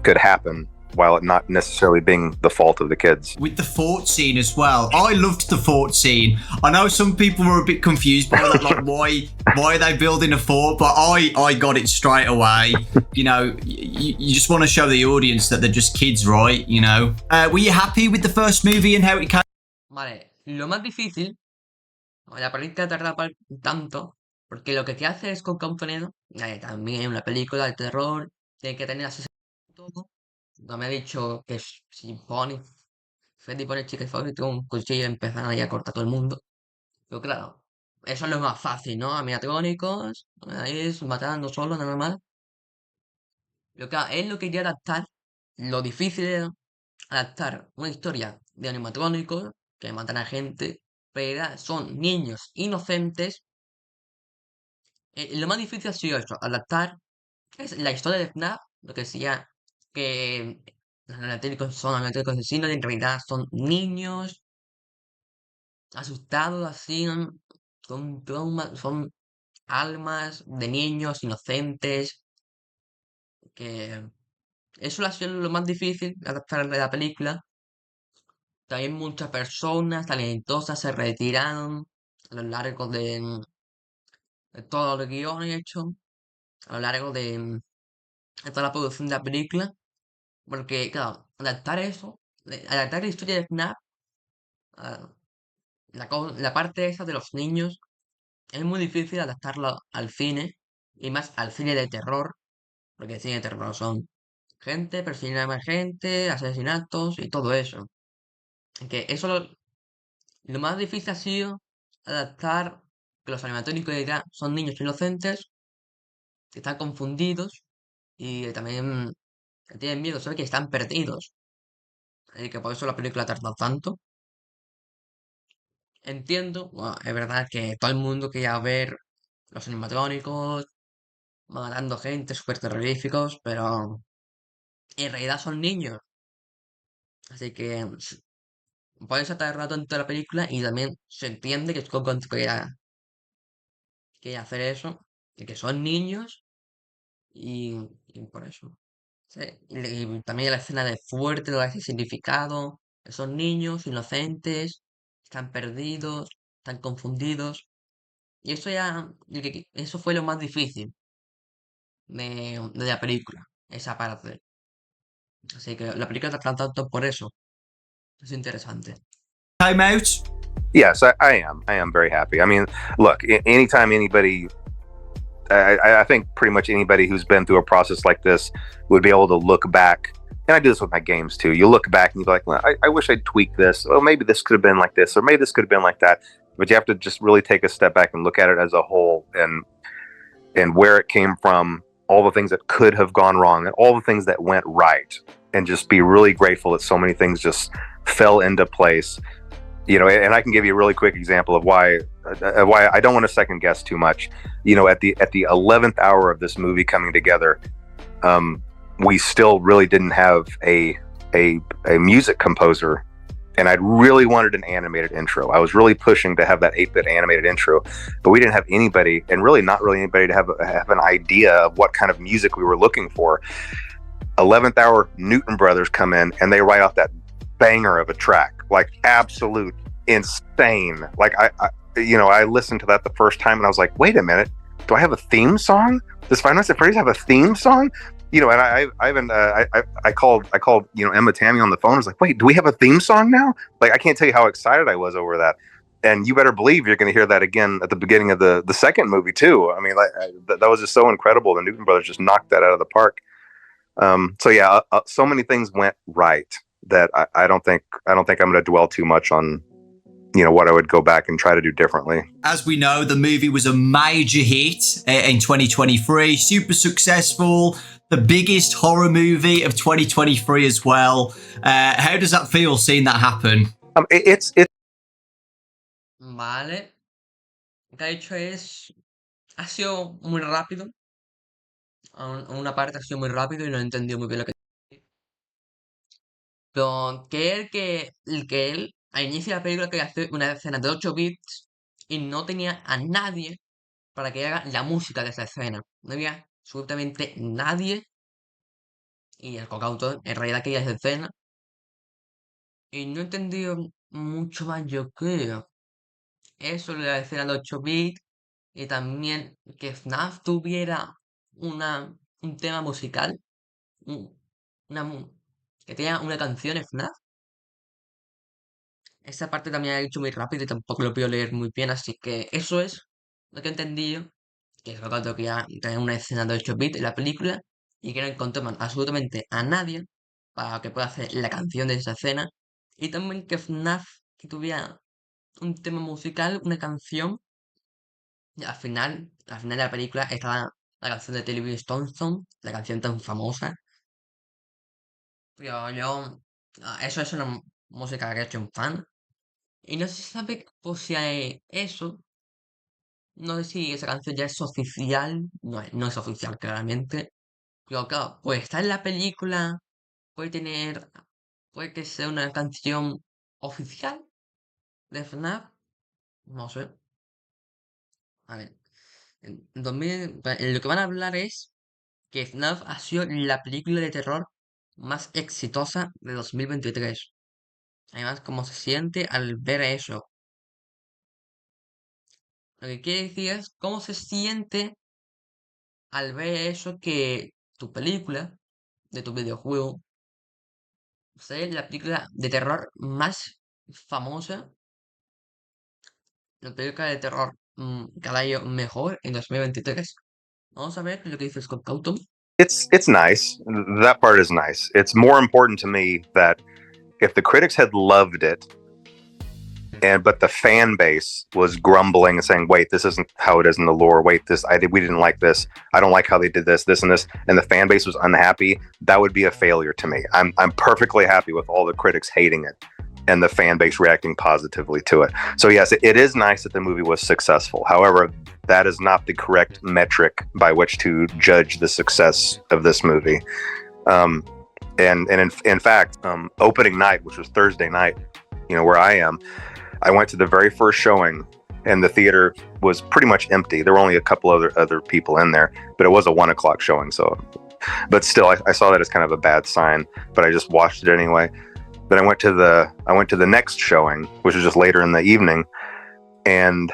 S3: could happen while it not necessarily being the fault of the kids.
S2: With the fort scene as well, I loved the fort scene. I know some people were a bit confused by that, like why are they building a fort? But I got it straight away. You know, you just want to show the audience that they're just kids, right? You know. Were you happy with the first movie and how it came?
S1: Vale, lo más difícil, la película tarda tanto, porque lo que te hace es con Cwathon, también una película de terror, tiene que tener así todo. No me ha dicho que si pone Freddy pone chica y con un cuchillo y empiezan ahí a cortar a todo el mundo. Pero claro, eso es lo más fácil, ¿no? Animatrónicos, ahí es matando solo, nada más. Pero claro, él lo quería adaptar, lo difícil era adaptar una historia de animatrónicos que matan a gente, pero son niños inocentes. Lo más difícil ha sido eso, adaptar es la historia de FNAF, lo que decía que los animatrónicos son animatrónicos asesinos y en realidad son niños asustados así, son traumas, son almas de niños inocentes, que eso ha sido lo más difícil de adaptar de la película. También muchas personas talentosas se retiraron a lo largo de todo el guión hecho, a lo largo de toda la producción de la película, porque claro, adaptar eso, adaptar la historia de FNAF, a la parte esa de los niños, es muy difícil adaptarlo al cine, y más al cine de terror, porque el cine de terror son gente, persiguiendo a más gente, asesinatos y todo eso. Que eso lo más difícil ha sido adaptar que los animatrónicos ya son niños inocentes, que están confundidos y también que tienen miedo, saben que están perdidos. Y que por eso la película tarda tanto. Entiendo, bueno, es verdad que todo el mundo quería ver los animatrónicos matando gente, súper terroríficos, pero en realidad son niños. Así que por eso tarda tanto la película y también se entiende que Scott Cwathon quería hacer eso, y que son niños y por eso. Sí, y también la escena de fuerte lo hace significado, que son niños inocentes, están perdidos, están confundidos. Y eso ya, eso fue lo más difícil de la película, esa parte. Así que la película trata tanto por eso. Es interesante.
S2: Came out.
S3: Yes, I am. I am very happy. I mean, look, anytime anybody, I think pretty much anybody who's been through a process like this would be able to look back. And I do this with my games too. You look back and you're like, well, I wish I'd tweaked this. Well, maybe this could have been like this, or maybe this could have been like that. But you have to just really take a step back and look at it as a whole, and where it came from, all the things that could have gone wrong, and all the things that went right, and just be really grateful that so many things just fell into place. You know, and I can give you a really quick example of why I don't want to second guess too much. You know, at the 11th hour of this movie coming together, we still really didn't have a music composer, and I'd really wanted an animated intro. I was really pushing to have that 8-bit animated intro, but we didn't have anybody, and really not really anybody to have an idea of what kind of music we were looking for. 11th hour, Newton Brothers come in and they write off that banger of a track, like absolute insane. Like I listened to that the first time and I was like, wait a minute, do I have a theme song? Does Five Nights at Freddy's have a theme song? You know, and I called Emma Tammy on the phone. I was like, wait, do we have a theme song now? Like, I can't tell you how excited I was over that. And you better believe you're going to hear that again at the beginning of the second movie too. I mean, that was just so incredible. The Newton Brothers just knocked that out of the park. So yeah, so many things went right that I don't think I'm going to dwell too much on, you know, what I would go back and try to do differently.
S2: As we know, the movie was a major hit in 2023, super successful, the biggest horror movie of 2023 as well. How does that feel seeing that happen?
S3: It's
S1: Vale. Lo que ha dicho ha sido muy rápido. Una parte ha sido muy rápido y no he entendido muy bien lo que. Pero que él al inicio de la película quería hacer una escena de 8 bits y no tenía a nadie para que haga la música de esa escena. No había absolutamente nadie. y el Cocauto en realidad quería esa escena. Y no he entendido mucho más, yo creo. Eso de la escena de 8 bits y también que FNAF tuviera un tema musical, un- una, que tenga una canción FNAF. Esa parte también la he dicho muy rápido y tampoco lo puedo leer muy bien, así que eso es lo que he entendido. Que es lo que quería tener una escena de 8 bits en la película y que no encontraban absolutamente a nadie para que pueda hacer la canción de esa escena. Y también que FNAF que tuviera un tema musical, una canción. Y al final de la película está la canción de Television Thompson, la canción tan famosa. Pero eso es una música que he hecho un fan. Y no se sabe pues, si hay eso. No sé si esa canción ya es oficial. No es oficial, claramente. Pero claro, pues está en la película. Puede tener. Puede que sea una canción oficial de FNAF. No sé. A ver. En 2000, lo que van a hablar es que FNAF ha sido la película de terror más exitosa de 2023. Además, cómo se siente al ver eso. Lo que quiere decir es cómo se siente al ver eso que tu película, de tu videojuego, sea la película de terror más famosa, la película de terror cada año mejor en 2023. Vamos a ver lo que dice Scott Cawthon.
S3: It's nice. That part is nice. It's more important to me that if the critics had loved it, but the fan base was grumbling and saying, "Wait, this isn't how it is in the lore. Wait, we didn't like this. I don't like how they did this, and this," and the fan base was unhappy. That would be a failure to me. I'm perfectly happy with all the critics hating it and the fan base reacting positively to it. So yes, it is nice that the movie was successful. However, that is not the correct metric by which to judge the success of this movie. And in fact, opening night, which was Thursday night, where I am, I went to the very first showing, and the theater was pretty much empty. There were only a couple other people in there, but it was a 1:00 showing. So, but still, I saw that as kind of a bad sign. But I just watched it anyway. Then I went to the next showing, which was just later in the evening, and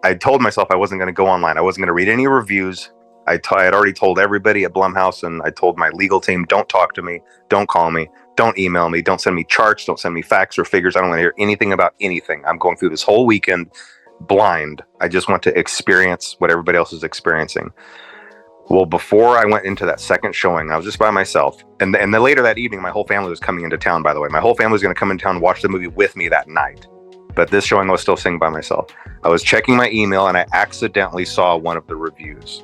S3: I told myself I wasn't going to go online. I wasn't going to read any reviews. I had already told everybody at Blumhouse, and I told my legal team, don't talk to me, don't call me, don't email me, don't send me charts, don't send me facts or figures. I don't want to hear anything about anything. I'm going through this whole weekend blind. I just want to experience what everybody else is experiencing. Well, before I went into that second showing, I was just by myself. And then later that evening, my whole family was coming into town, by the way. My whole family was going to come into town and watch the movie with me that night. But this showing, I was still sitting by myself. I was checking my email, and I accidentally saw one of the reviews.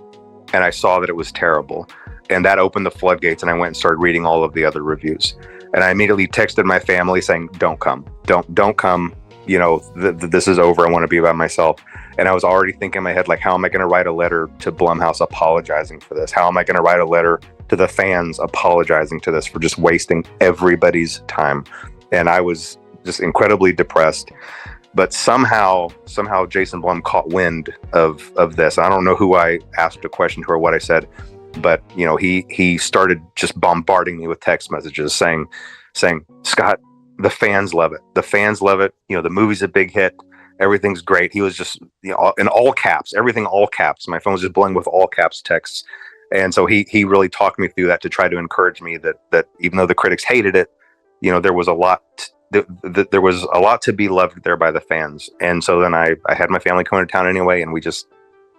S3: And I saw that it was terrible. And that opened the floodgates, and I went and started reading all of the other reviews. And I immediately texted my family saying, don't come. Don't come. This is over. I want to be by myself. And I was already thinking in my head, like, how am I going to write a letter to Blumhouse apologizing for this? How am I going to write a letter to the fans apologizing to this for just wasting everybody's time? And I was just incredibly depressed. But somehow Jason Blum caught wind of this. I don't know who I asked a question to or what I said, but he started just bombarding me with text messages saying, Scott, the fans love it. The fans love it. The movie's a big hit. Everything's great. He was just in all caps, everything all caps. My phone was just blowing with all caps texts. And so he really talked me through that to try to encourage me that even though the critics hated it, there was a lot. There was a lot to be loved there by the fans. And so then I had my family come into town anyway, and we just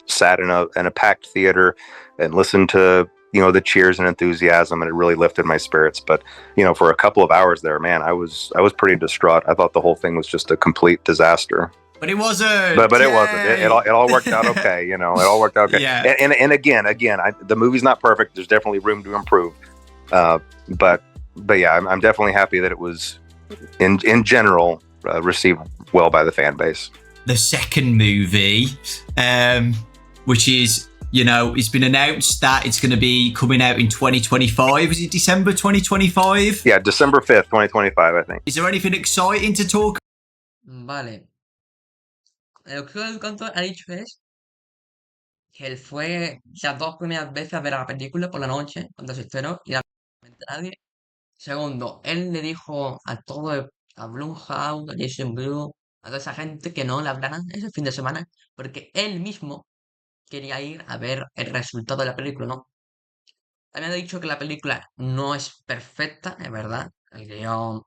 S3: sat in a packed theater and listened to the cheers and enthusiasm, and it really lifted my spirits. But for a couple of hours there, man, I was pretty distraught. I thought the whole thing was just a complete disaster.
S2: But it wasn't.
S3: But it wasn't. It all worked out okay. It all worked out okay.
S2: Yeah.
S3: And again, the movie's not perfect. There's definitely room to improve. But yeah, I'm definitely happy that it was in general received well by the fan base.
S2: The second movie, which is, it's been announced that it's going to be coming out in 2025. Is it December 2025?
S3: Yeah, December 5th, 2025, I think.
S2: Is there anything exciting to talk?
S1: Vale. Lo que el cantor ha dicho es que él fue las 2 primeras veces a ver la película por la noche, cuando se estrenó, y absolutamente nadie. Segundo, él le dijo a a Blumhouse, a Jason Blum, a toda esa gente que no le hablaran ese fin de semana, porque él mismo quería ir a ver el resultado de la película, ¿no? También ha dicho que la película no es perfecta, es verdad. El guión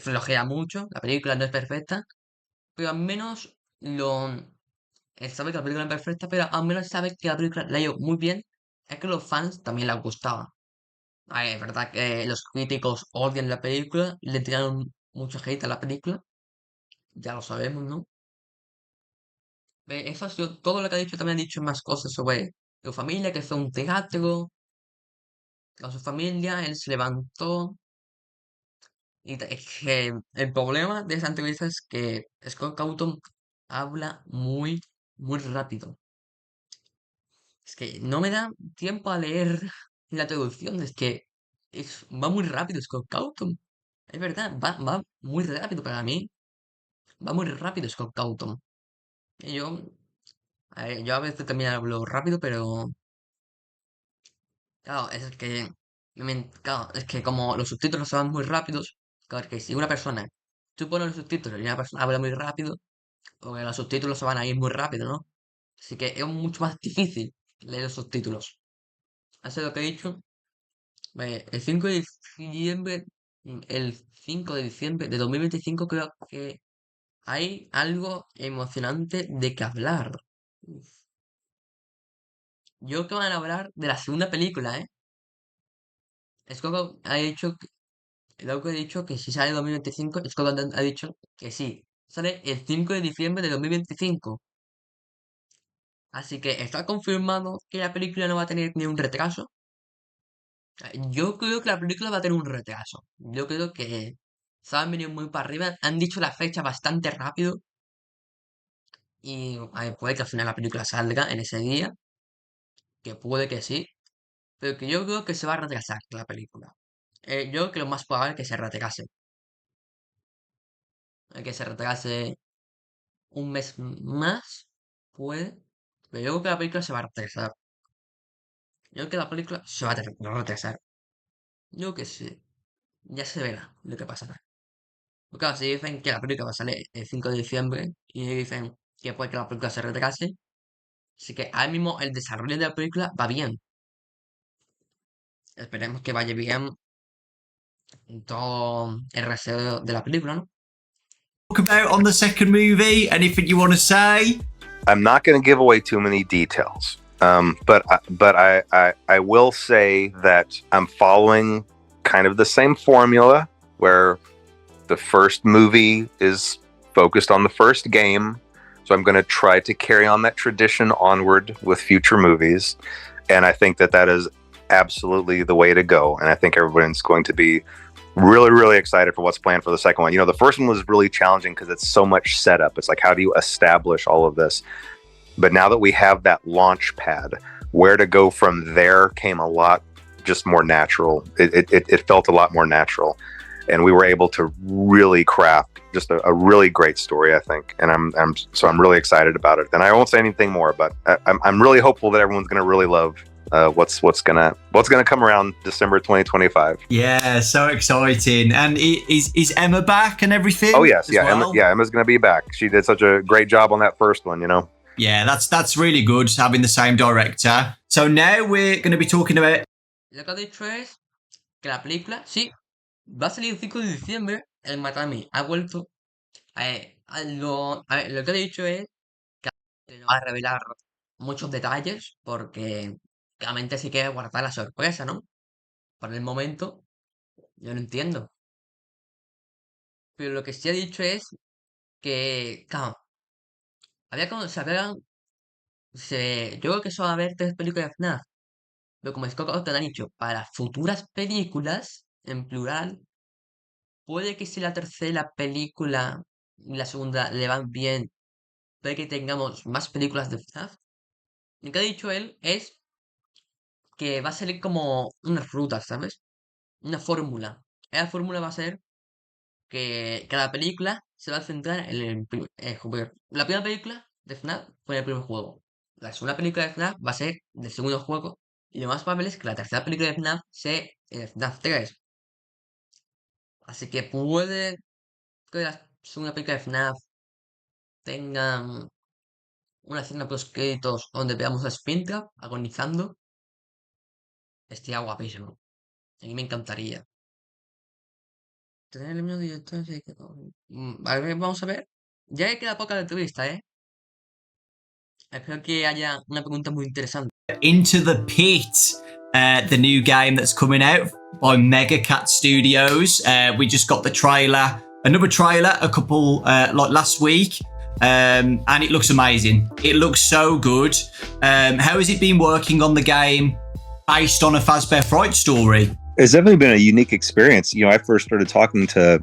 S1: flojea mucho, la película no es perfecta, pero al menos lo... él sabe que la película no es perfecta, pero al menos sabe que la película la ha ido muy bien. Es que a los fans también les gustaba. Es verdad que los críticos odian la película, le tiraron mucho hate a la película, ya lo sabemos, ¿no? Eso ha sido todo lo que ha dicho, también ha dicho más cosas sobre su familia, que fue un teatro, con su familia, él se levantó. Es que el problema de esa entrevista es que Scott Cawthon habla muy rápido. Es que no me da tiempo a leer la traducción, es que va muy rápido Scott Cawthon. Es verdad, va muy rápido para mí. Va muy rápido Scott Cawthon. Y yo a veces también hablo rápido, pero claro, claro, es que como los subtítulos se van muy rápidos, claro, que si una persona, tú pones los subtítulos y una persona habla muy rápido, porque los subtítulos se van a ir muy rápido, ¿no? Así que es mucho más difícil leer los subtítulos. Así lo que he dicho. El 5 de diciembre, el 5 de diciembre de 2025 creo que hay algo emocionante de que hablar. Uf. Yo creo que van a hablar de la segunda película, ¿eh? Scott ha dicho, lo que he dicho que si sale en 2025, Scott ha dicho que sí. Sale el 5 de diciembre de 2025. Así que está confirmado que la película no va a tener ni un retraso. Yo creo que la película va a tener un retraso. Yo creo que se han venido muy para arriba. Han dicho la fecha bastante rápido. Y puede que al final la película salga en ese día. Que puede que sí. Pero que yo creo que se va a retrasar la película. Yo creo que lo más probable es que se retrase. Que se retrase un mes más. Puede. Pero yo creo que la película se va a retrasar. Yo creo que la película se va a retrasar. Yo que sí. Ya se verá lo que pasará. Porque claro, si dicen que la película va a salir el 5 de diciembre y dicen que puede que la película se retrase, así que ahora mismo el desarrollo de la película va bien. Esperemos que vaya bien en todo el resto de la película, ¿no?
S2: Talk about on the second movie? Anything you want to say?
S3: I'm not going to give away too many details, but I will say that I'm following kind of the same formula where the first movie is focused on the first game. So I'm going to try to carry on that tradition onward with future movies. And I think that that is absolutely the way to go. And I think everyone's going to be really excited for what's planned for the second one. You know, the first one was really challenging because it's so much setup. It's like, how do you establish all of this? But now that we have that launch pad, where to go from there came a lot just more natural. It felt a lot more natural. And we were able to really craft just a really great story, I think. And I'm really excited about it. And I won't say anything more, but I'm really hopeful that everyone's going to really love what's gonna come around December 2025.
S2: Yeah, so exciting. And is Emma back and everything?
S3: Oh yes, yeah,
S2: well?
S3: Emma's gonna be back. She did such a great job on that first one, you know.
S2: Yeah, that's really good having the same director. So now we're going to be talking about.
S1: Lo que ha dicho es que la película, sí, va a salir el 5 de diciembre. El Matami ha vuelto. Lo que ha dicho es que no va a revelar muchos detalles porque claramente sí quiere guardar la sorpresa, ¿no? Por el momento, yo no entiendo. Pero lo que sí ha dicho es que, claro, había como, yo creo que solo va a haber tres películas de FNAF. Pero como Scott te han dicho, para futuras películas, en plural, puede que si la tercera película y la segunda le van bien, puede que tengamos más películas de FNAF. Lo que ha dicho él es que va a ser como una ruta, ¿sabes? Una fórmula. La fórmula va a ser que cada película se va a centrar en juego. La primera película de FNAF fue el primer juego. La segunda película de FNAF va a ser del segundo juego. Y lo más probable es que la tercera película de FNAF sea el FNAF 3. Así que puede que la segunda película de FNAF tenga una escena post créditos donde veamos a Springtrap agonizando. Estaría guapísimo. A mí me encantaría. Tener el mismo director, sí que a ver, vamos a ver. Ya queda poca de entrevista, ¿eh? Espero que haya una pregunta muy interesante.
S2: Into the Pit, the new game that's coming out by Mega Cat Studios. We just got the trailer, another trailer, a couple like last week, and it looks amazing. It looks so good. How has it been working on the game based on a Fazbear Fright story?
S3: It's definitely been a unique experience. You know, I first started talking to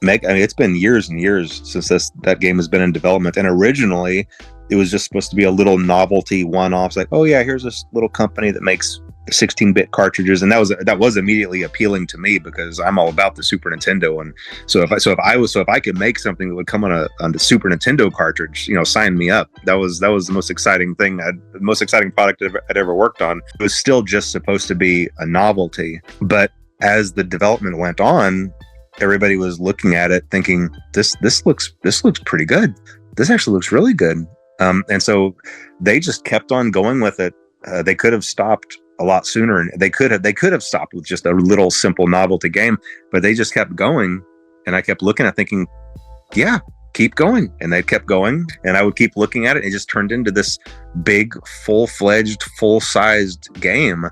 S3: Meg. I mean, it's been years and years since that game has been in development. And originally, it was just supposed to be a little novelty one-off. It's like, oh yeah, here's this little company that makes 16-bit cartridges, and that was immediately appealing to me because I'm all about the Super Nintendo. And so if I could make something that would come on the Super Nintendo cartridge, you know, sign me up. That was the most exciting thing, the most exciting product I'd ever worked on. It was still just supposed to be a novelty, but as the development went on, everybody was looking at it thinking, this looks pretty good. This actually looks really good. And so they just kept on going with it. They could have stopped a lot sooner, and they could have stopped with just a little simple novelty game, but they just kept going. And I kept looking at thinking, yeah, keep going. And they kept going, and I would keep looking at it. It just turned into this big, full-fledged, full-sized game.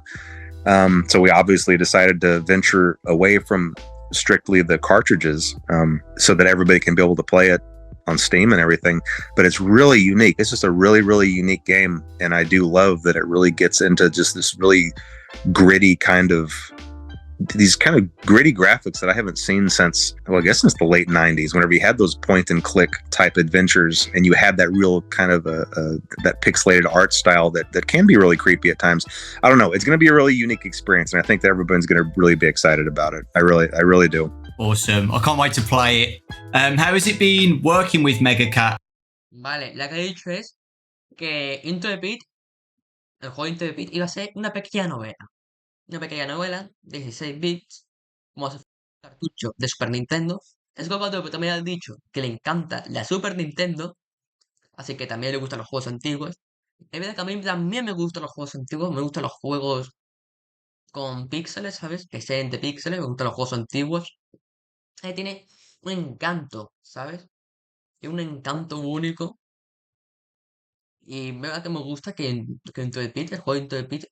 S3: So we obviously decided to venture away from strictly the cartridges, so that everybody can be able to play it on Steam and everything. But it's really unique. It's just a really, really unique game, and I do love that it really gets into just this really gritty these kind of gritty graphics that I haven't seen since, well, I guess since the late 90s, whenever you had those point and click type adventures and you had that real kind of that pixelated art style that can be really creepy at times. I don't know. It's going to be a really unique experience, and I think that everyone's going to really be excited about it. I really do.
S2: Awesome. I can't wait to play it. How has it been working with Mega Cat?
S1: Vale, la que he dicho es que Into the Pit, el juego Into the Pit, iba a ser una pequeña novela. Una pequeña novela de 16 bits, como si fuera un cartucho de Super Nintendo. Es que cuando también ha dicho que le encanta la Super Nintendo, así que también le gustan los juegos antiguos. Es verdad que a mí también me gustan los juegos antiguos, me gustan los juegos con píxeles, ¿sabes? Que sean de píxeles, me gustan los juegos antiguos. Tiene un encanto, ¿sabes? Tiene un encanto único. Y verdad que me gusta que Into the Pit, el juego Into the Pit,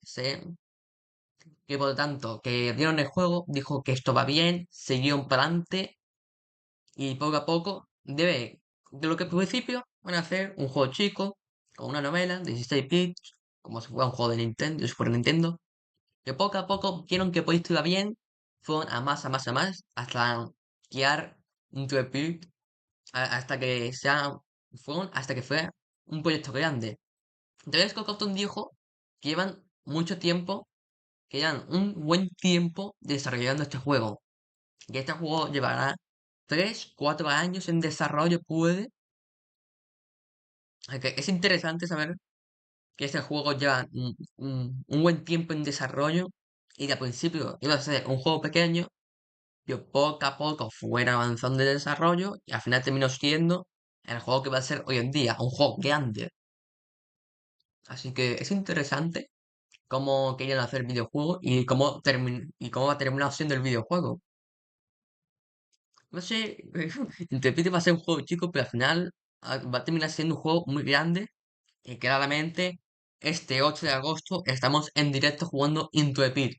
S1: que por lo tanto, que dieron el juego, dijo que esto va bien, siguieron para adelante y poco a poco de lo que al principio van a hacer un juego chico, con una novela de 16 bits, como si fuera un juego de Nintendo, de Super Nintendo, que poco a poco vieron que esto iba bien, fueron a más, a más, a más, hasta crear Into the Pit, hasta que fue un proyecto grande. Entonces Scott Cawthon dijo que llevan mucho tiempo, que llevan un buen tiempo desarrollando este juego. Que este juego llevará 3 4 años en desarrollo, puede. Que es interesante saber que este juego lleva un buen tiempo en desarrollo y que al principio iba a ser un juego pequeño, pero poco a poco fuera avanzando el desarrollo y al final terminó siendo el juego que va a ser hoy en día, un juego grande. Así que es interesante cómo querían hacer el videojuego y cómo va a terminar siendo el videojuego. No sé, Interpite va a ser un juego chico, pero al final va a terminar siendo un juego muy grande. Y claramente, este 8 de agosto estamos en directo jugando Into the Pit.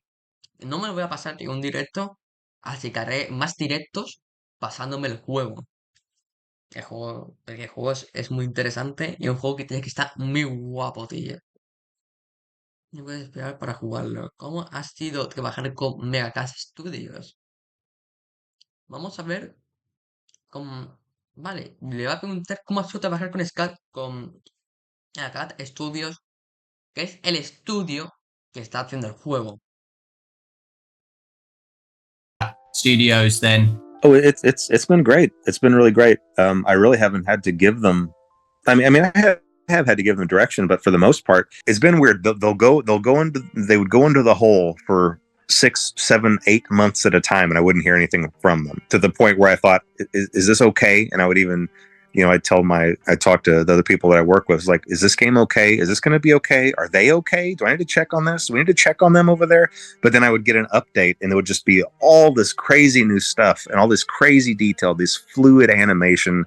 S1: No me lo voy a pasar en un directo, así que haré más directos pasándome el juego. El juego es muy interesante y un juego que tiene que estar muy guapo, tío. No puedes esperar para jugarlo. ¿Cómo ha sido trabajar con Megacast Studios? Vamos a ver cómo... Vale, le voy a preguntar cómo ha sido trabajar con Megacast Studios, que es el estudio que está haciendo el juego.
S2: Studios then.
S3: Oh, it's been great. It's been really great. I really haven't had to give them. I mean, I have have had to give them direction, but for the most part, it's been weird. They would go into the hole for 6, 7, 8 months at a time, and I wouldn't hear anything from them, to the point where I thought, is this okay? And I would even, I talk to the other people that I work with, like, is this game okay? Is this going to be okay? Are they okay? Do I need to check on this? Do we need to check on them over there? But then I would get an update, and it would just be all this crazy new stuff and all this crazy detail, this fluid animation.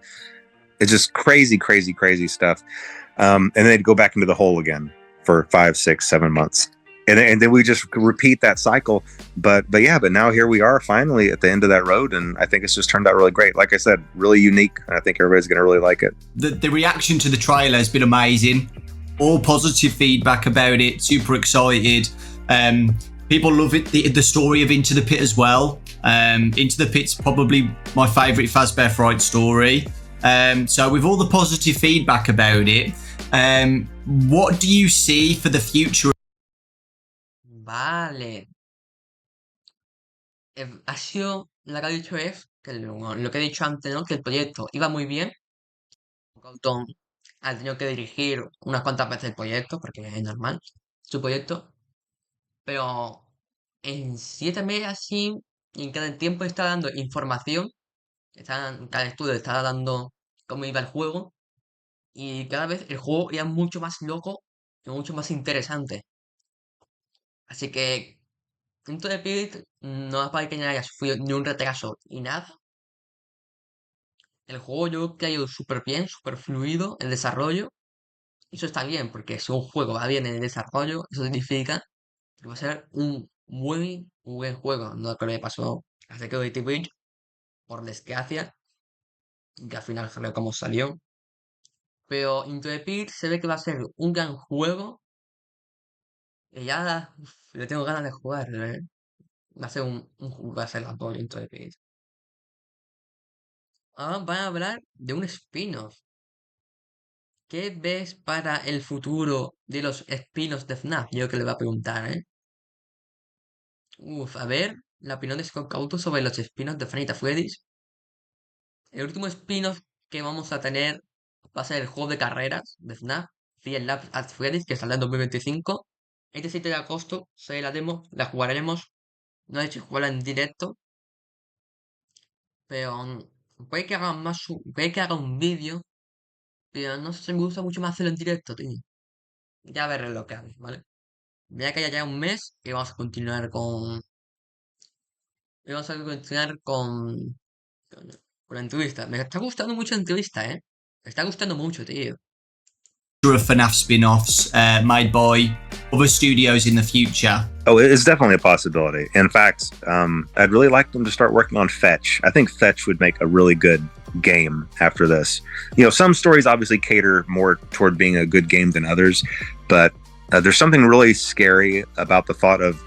S3: It's just crazy, crazy, crazy stuff. And then they'd go back into the hole again for 5, 6, 7 months. And then we just repeat that cycle. But now here we are finally at the end of that road. And I think it's just turned out really great. Like I said, really unique. And I think everybody's going to really like it.
S2: The reaction to the trailer has been amazing. All positive feedback about it. Super excited. People love it. The story of Into the Pit as well. Into the Pit's probably my favourite Fazbear Fright story. So with all the positive feedback about it, what do you see for the future?
S1: Vale. Ha sido lo que ha dicho es que lo que he dicho antes, ¿no? Que el proyecto iba muy bien. Cawthon ha tenido que dirigir unas cuantas veces el proyecto, porque es normal, su proyecto. Pero en 7 meses así, y en cada tiempo está dando información. Cada estudio está dando cómo iba el juego. Y cada vez el juego era mucho más loco y mucho más interesante. Así que Into the Pit no es para que no haya sufrido ni un retraso y nada. El juego yo creo que ha ido súper bien, súper fluido el desarrollo. Y eso está bien, porque si un juego va bien en el desarrollo, eso significa que va a ser un muy buen juego. No es lo que le pasó a Security Breach, por desgracia, que al final salió como salió. Pero Into the Pit se ve que va a ser un gran juego. Y ya le tengo ganas de jugar, ¿eh? Va a ser la polla Into the Pit. Ahora van a hablar de un spin-off. ¿Qué ves para el futuro de los spin-offs de FNAF? Yo que le voy a preguntar, ¿eh? A ver, la opinión de Scott Cwathon sobre los spin-offs de Five Nights at Freddy's. El último spin-off que vamos a tener va a ser el juego de carreras de FNAF, Five Nights at Freddy's, que saldrá en 2025. Este 7 de agosto sale la demo, la jugaremos. No he hecho jugarla en directo, pero puede que haga puede que haga un vídeo, pero no sé, me gusta mucho más hacerlo en directo, tío. Ya veré lo que hago, ¿vale? Ya que ya un mes y vamos a continuar con, con la entrevista. Me está gustando mucho la entrevista, ¿eh? Me está gustando mucho, tío.
S2: Of FNAF spin-offs made by other studios in the future?
S3: Oh, it's definitely a possibility. In fact, I'd really like them to start working on Fetch. I think Fetch would make a really good game after this. Some stories obviously cater more toward being a good game than others, but there's something really scary about the thought of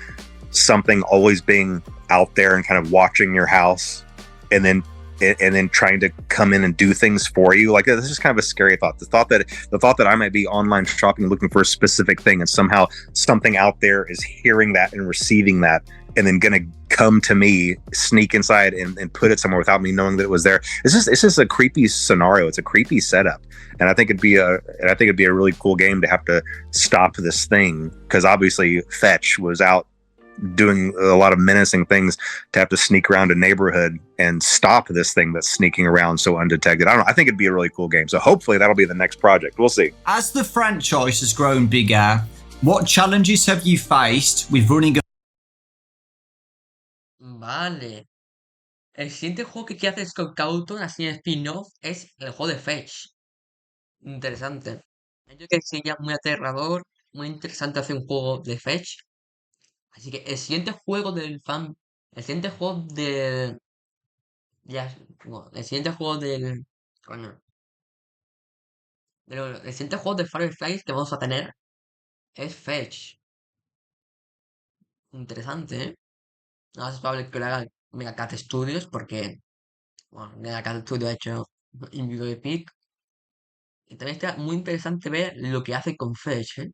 S3: something always being out there and kind of watching your house, and then trying to come in and do things for you. Like, this is kind of a scary thought. The thought that I might be online shopping looking for a specific thing, and somehow something out there is hearing that and receiving that, and then gonna come to me, sneak inside and put it somewhere without me knowing that it was there. It's just a creepy scenario. It's a creepy setup. And I think it'd be a really cool game to have to stop this thing, because obviously Fetch was out doing a lot of menacing things, to have to sneak around a neighborhood and stop this thing that's sneaking around so undetected. I don't know. I think it'd be a really cool game. So hopefully that'll be the next project. We'll see.
S2: As the franchise has grown bigger, what challenges have you faced with running a...
S1: Vale. El siguiente juego que quiere hacer Scott Cawthon, así en spin-off, es el juego de Fetch. Interesante. Yo creo que sería muy aterrador, muy interesante hacer un juego de Fetch. Así que el siguiente juego del fan. El siguiente juego del. Ya. Bueno, el siguiente juego del. Coño. El siguiente juego de Fireflies que vamos a tener es Fetch. Interesante, ¿eh? No es probable que lo haga Megacat Studios porque. Bueno, Megacat Studios ha hecho Indigo de Peak. Y también está muy interesante ver lo que hace con Fetch, ¿eh?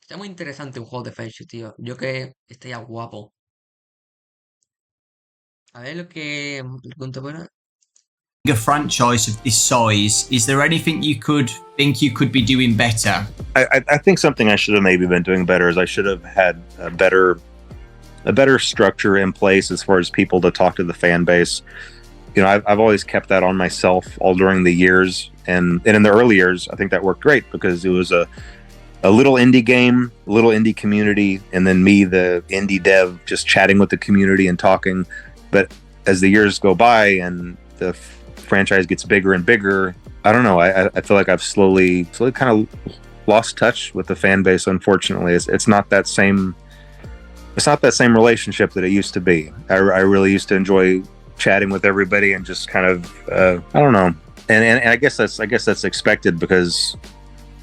S1: Está muy interesante un juego de Fetch, tío. Yo que estaría guapo. A ver lo que. Bueno.
S2: a franchise of this size, is there anything you could be doing better?
S3: I think something I should have maybe been doing better is I should have had a better structure in place as far as people to talk to the fan base. You know, I've always kept that on myself all during the years, and in the early years, I think that worked great because it was a little indie game, a little indie community, and then me, the indie dev, just chatting with the community and talking. But as the years go by and the franchise gets bigger and bigger, I don't know. I feel like I've slowly kind of lost touch with the fan base. Unfortunately, it's not that same. It's not that same relationship that it used to be. I really used to enjoy chatting with everybody and just kind of I don't know. And I guess that's expected because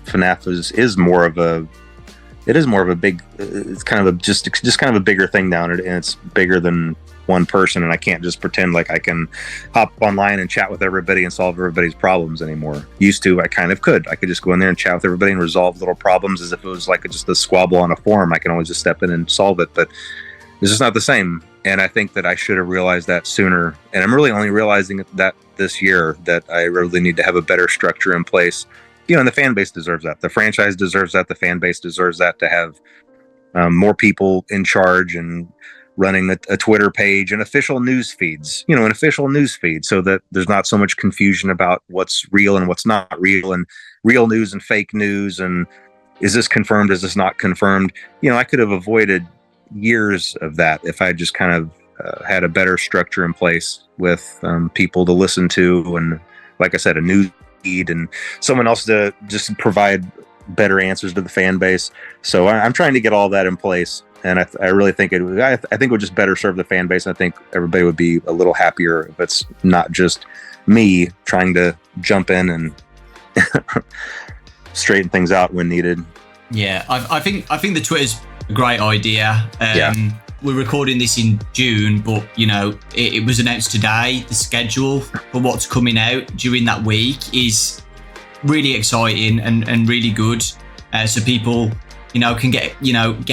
S3: FNAF is more of a big. It's kind of just kind of a bigger thing now, and it's bigger than one person, and I can't just pretend like I can hop online and chat with everybody and solve everybody's problems anymore. Used to, I kind of could. I could just go in there and chat with everybody and resolve little problems as if it was like just a squabble on a forum. I can always just step in and solve it, but it's just not the same. And I think that I should have realized that sooner. And I'm really only realizing that this year, that I really need to have a better structure in place. You know, and the fan base deserves that. The franchise deserves that. The fan base deserves that, to have more people in charge and running a Twitter page and official news feeds, you know, an official news feed, so that there's not so much confusion about what's real and what's not real, and real news and fake news, and is this confirmed, is this not confirmed? You know, I could have avoided years of that if I just kind of had a better structure in place with people to listen to, and like I said, a news feed and someone else to just provide better answers to the fan base. So I'm trying to get all that in place. And I really think I think it would just better serve the fan base. I think everybody would be a little happier if it's not just me trying to jump in and straighten things out when needed.
S2: Yeah, I think the Twitter's a great idea. We're recording this in June, but you know, it was announced today. The schedule for what's coming out during that week is really exciting and really good. So people, you know, can get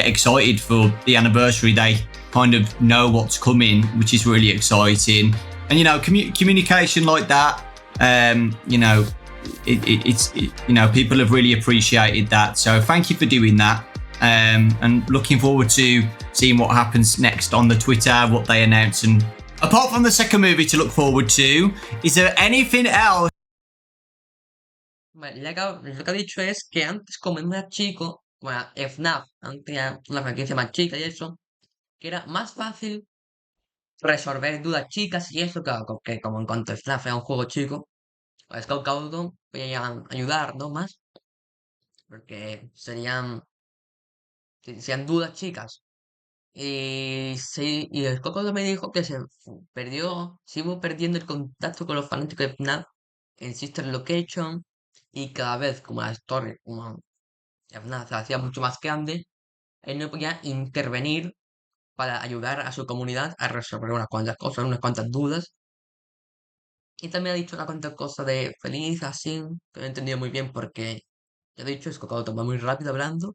S2: excited for the anniversary. They kind of know what's coming, which is really exciting. And you know, communication like that, you know, it's you know, people have really appreciated that. So thank you for doing that. And looking forward to seeing what happens next on the Twitter, what they announce. And apart from the second movie to look forward to, is there anything else?
S1: Vale, lo que ha dicho es que antes, como era más chico, como era FNAF, antes era una franquicia más chica y eso, que era más fácil resolver dudas chicas y eso, claro, que como en cuanto a FNAF era un juego chico, pues Scott Cwathon podía ayudar, ¿no? Más, porque serían dudas chicas. Y sí, y Scott Cwathon me dijo que sigo perdiendo el contacto con los fanáticos de FNAF en Sister Location, y cada vez como la story, como FNAF se hacía mucho más grande, él no podía intervenir para ayudar a su comunidad a resolver unas cuantas cosas, unas cuantas dudas. Y también ha dicho una cuantas cosas de feliz, así, que no he entendido muy bien porque, ya he dicho, es que va muy rápido hablando.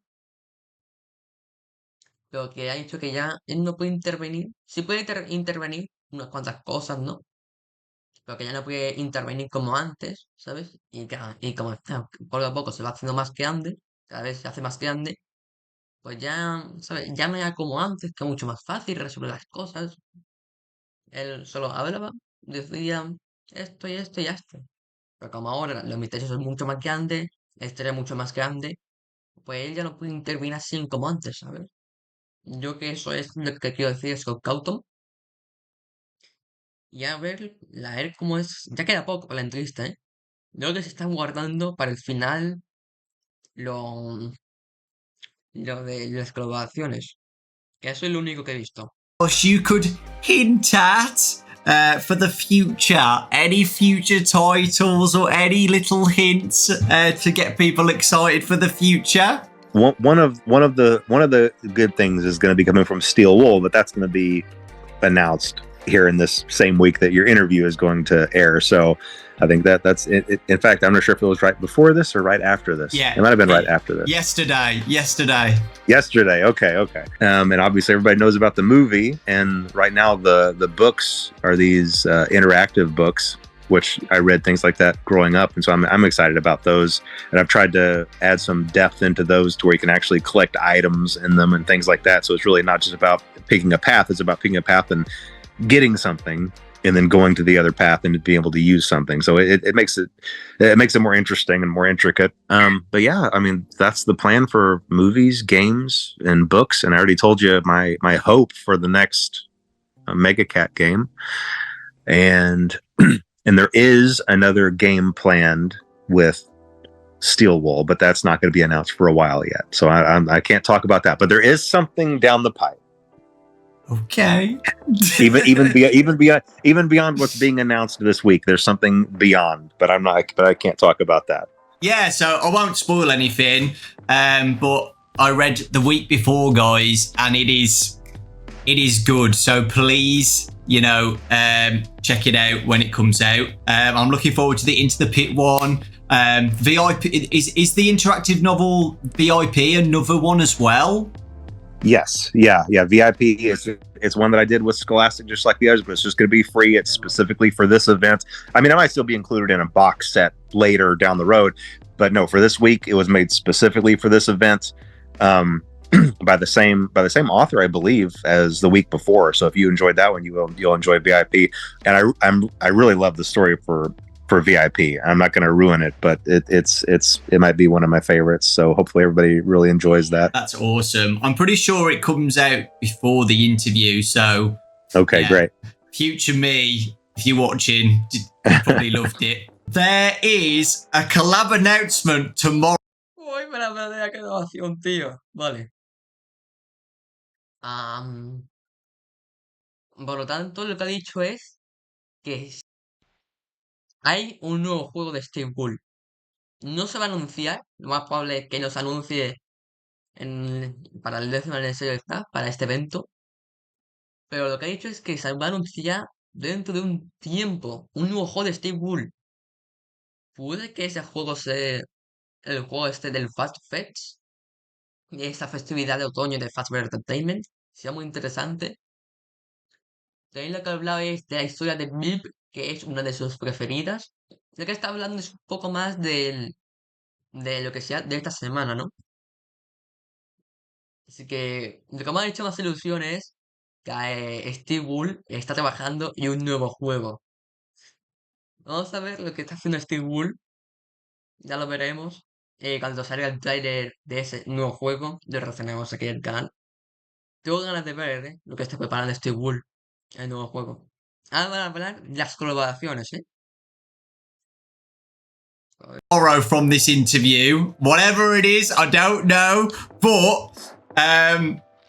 S1: Pero que ha dicho que ya él no puede intervenir. Sí puede intervenir unas cuantas cosas, ¿no? Pero que ya no puede intervenir como antes, ¿sabes? Y como poco a poco se va haciendo más grande, cada vez se hace más grande, pues ya, ¿sabes? Ya no era como antes, que es mucho más fácil resolver las cosas. Él solo hablaba, decía esto y esto y esto. Pero como ahora los misterios son mucho más grandes, la historia es mucho más grande, pues él ya no puede intervenir así como antes, ¿sabes? Yo que eso es lo que quiero decir, Scott Cawthon. Y a ver cómo es. Ya queda poco para la entrevista, ¿eh? Yo creo que se están guardando para el final lo, lo de las colaboraciones. Que eso es lo único que he visto.
S2: You could hint at for the future, any future titles or any little hints to get people excited for the future.
S3: One of the good things is going to be coming from Steel Wool, but that's going to be announced here in this same week that your interview is going to air. So I think that's it. In fact, I'm not sure if it was right before this or right after this.
S2: Yeah,
S3: it might have been right after this.
S2: Yesterday.
S3: Okay. And obviously everybody knows about the movie, and right now the books are these interactive books which I read things like that growing up, and so I'm excited about those. And I've tried to add some depth into those to where you can actually collect items in them and things like that. So it's really not just about picking a path; it's about picking a path and getting something, and then going to the other path and being able to use something. So it makes it more interesting and more intricate. But yeah, I mean that's the plan for movies, games, and books. And I already told you my hope for the next Mega Cat game, and and there is another game planned with Steel Wool, but that's not going to be announced for a while yet. So I can't talk about that. But there is something down the pipe.
S2: Okay.
S3: even beyond what's being announced this week, there's something beyond. But I can't talk about that.
S2: Yeah, so I won't spoil anything. But I read the week before, guys, and it is good. So please, check it out when it comes out. I'm looking forward to the Into the Pit one. VIP is the interactive novel VIP another one as well?
S3: Yes, yeah. VIP it's one that I did with Scholastic, just like the others, but it's just going to be free. It's specifically for this event. I mean, it might still be included in a box set later down the road, but no, for this week, it was made specifically for this event. By the same author, I believe, as the week before. So if you enjoyed that one, you'll enjoy VIP. And I really love the story for VIP. I'm not going to ruin it, but it might be one of my favorites. So hopefully everybody really enjoys that.
S2: That's awesome. I'm pretty sure it comes out before the interview. So
S3: okay, yeah. Great.
S2: Future me, if you're watching, probably loved it. There is a collab announcement tomorrow.
S1: Uy, me la de grabación, tío. Vale. Por lo tanto, lo que ha dicho es que hay un nuevo juego de Steve Bull. No se va a anunciar, lo más probable es que nos anuncie para el 10º aniversario de Snap, para este evento. Pero lo que ha dicho es que se va a anunciar dentro de un tiempo un nuevo juego de Steve Bull. Puede que ese juego sea el juego este del Fast Fest, de esta festividad de otoño de Fazbear Entertainment. Sea muy interesante. También lo que ha hablado es de la historia de Bip, que es una de sus preferidas. Lo que está hablando es un poco más de lo que sea de esta semana, ¿no? Así que lo que me ha hecho más ilusión es que Steve Bull está trabajando en un nuevo juego. Vamos a ver lo que está haciendo Steve Bull. Ya lo veremos. Cuando salga el tráiler de ese nuevo juego, lo reaccionamos aquí en el canal. Tengo ganas de ver lo que está preparando Steve Bull en el nuevo juego. Ahora van a hablar de las colaboraciones, ¿eh?
S2: Tomorrow from this interview, whatever it is, I don't know, but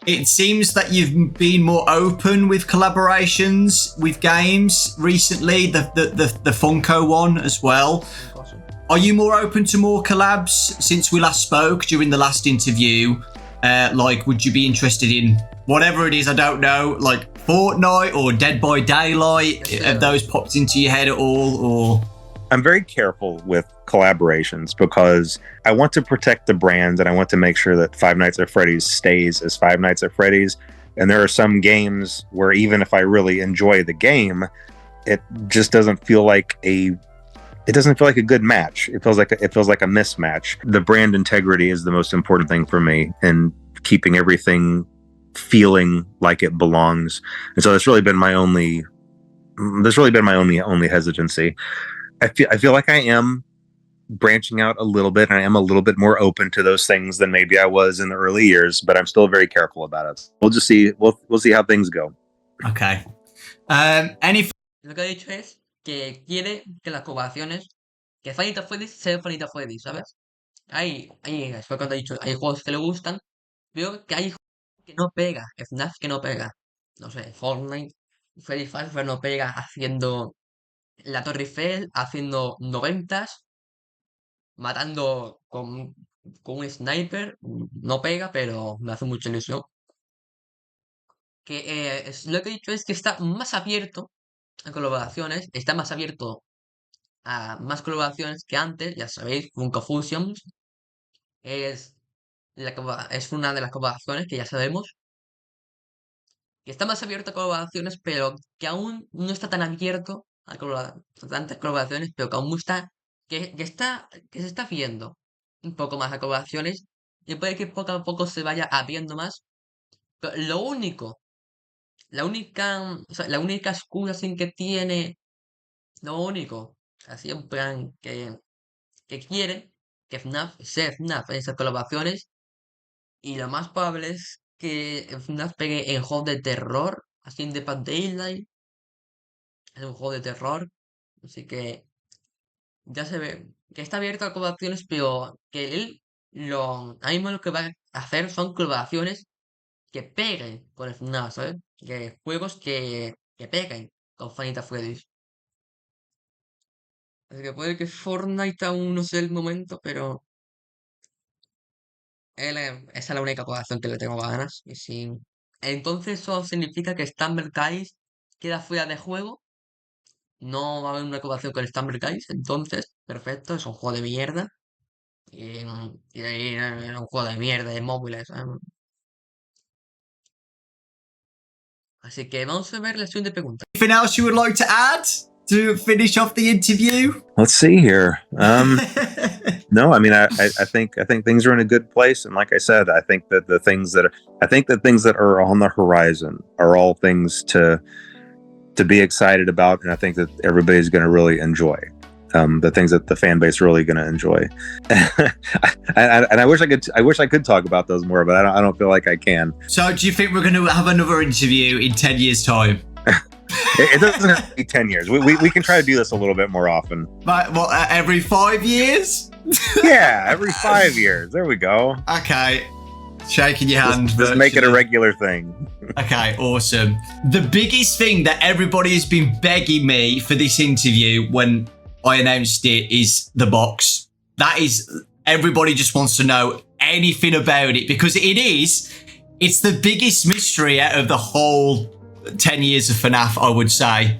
S2: it seems that you've been more open with collaborations with games recently. The Funko one as well.
S1: Awesome.
S2: Are you more open to more collabs since we last spoke during the last interview? Would you be interested in whatever it is? I don't know, like Fortnite or Dead by Daylight.
S1: Yes,
S2: have those popped into your head at all, or?
S3: I'm very careful with collaborations because I want to protect the brand and I want to make sure that Five Nights at Freddy's stays as Five Nights at Freddy's. And there are some games where even if I really enjoy the game, it just doesn't feel like a good match. It feels like a mismatch. The brand integrity is the most important thing for me, and keeping everything feeling like it belongs. And so that's really been my only hesitancy. I feel like I am branching out a little bit, and I am a little bit more open to those things than maybe I was in the early years, but I'm still very careful about it. We'll just see. We'll see how things go.
S2: Okay.
S1: Lo que ha dicho es que quiere que las colaboraciones, que Fanita Freddy sea Fanita Freddy, ¿sabes? Fue cuando ha dicho, hay juegos que le gustan, pero que hay juegos que no pega, FNAF que no pega. No sé, Fortnite, Freddy Fazbear no pega haciendo la Torre Eiffel, haciendo noventas, matando con un sniper, no pega, pero me hace mucha ilusión. Lo que he dicho es que está más abierto a colaboraciones, está más abierto a más colaboraciones que antes, ya sabéis, Funko Fusions es, es una de las colaboraciones que ya sabemos, que está más abierto a colaboraciones, pero que aún no está tan abierto tantas colaboraciones, pero que aún está, que se está viendo un poco más a colaboraciones y puede que poco a poco se vaya abriendo más. Pero la única excusa sin que tiene, lo único, así en plan que quiere que FNAF sea FNAF en esas colaboraciones y lo más probable es que FNAF pegue en juegos de terror, así en Dead by Daylight, es un juego de terror, así que ya se ve que está abierto a colaboraciones, pero que él ahora mismo lo que va a hacer son colaboraciones que peguen con el FNAF, ¿sabes? Que juegos que peguen con Final Freddy's. Así que puede que Fortnite aún no sea el momento, pero esa es la única colaboración que le tengo ganas. Y si... Entonces eso significa que Stumble Guys queda fuera de juego. No va a haber una colaboración con Stumble Guys. Entonces, perfecto, es un juego de mierda. Y era un juego de mierda de móviles. Así que vamos a ver la sesión de preguntas.
S2: Anything else you would like to add to finish off the interview?
S3: Let's see here. No, I mean, I think things are in a good place, and like I said, I think the things that are on the horizon are all things to be excited about, and I think that everybody's going to really enjoy. The things that the fan base really going to enjoy. And I wish I could talk about those more, but I don't feel like I can.
S2: So, do you think we're going to have another interview in 10 years' time?
S3: It doesn't have to be 10 years. We can try to do this a little bit more often.
S2: Like, what, every 5 years?
S3: Yeah, every 5 years. There we go.
S2: Okay. Shaking your hand.
S3: Just make it a regular thing.
S2: Okay, awesome. The biggest thing that everybody has been begging me for this interview when I announced it is the box. That is, everybody just wants to know anything about it because it's the biggest mystery out of the whole 10 years of FNAF, I would say.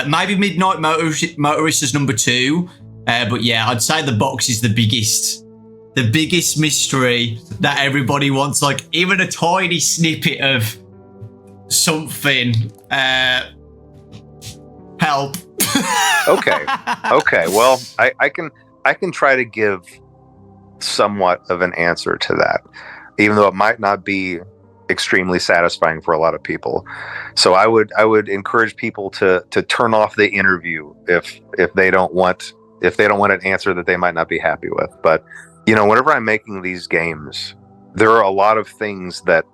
S2: Maybe Midnight Motorist is number 2. But yeah, I'd say the box is the biggest mystery that everybody wants, like even a tiny snippet of something. Help.
S3: Okay. Well, I can try to give somewhat of an answer to that, even though it might not be extremely satisfying for a lot of people. So I would encourage people to turn off the interview if they don't want an answer that they might not be happy with. But whenever I'm making these games, there are a lot of things that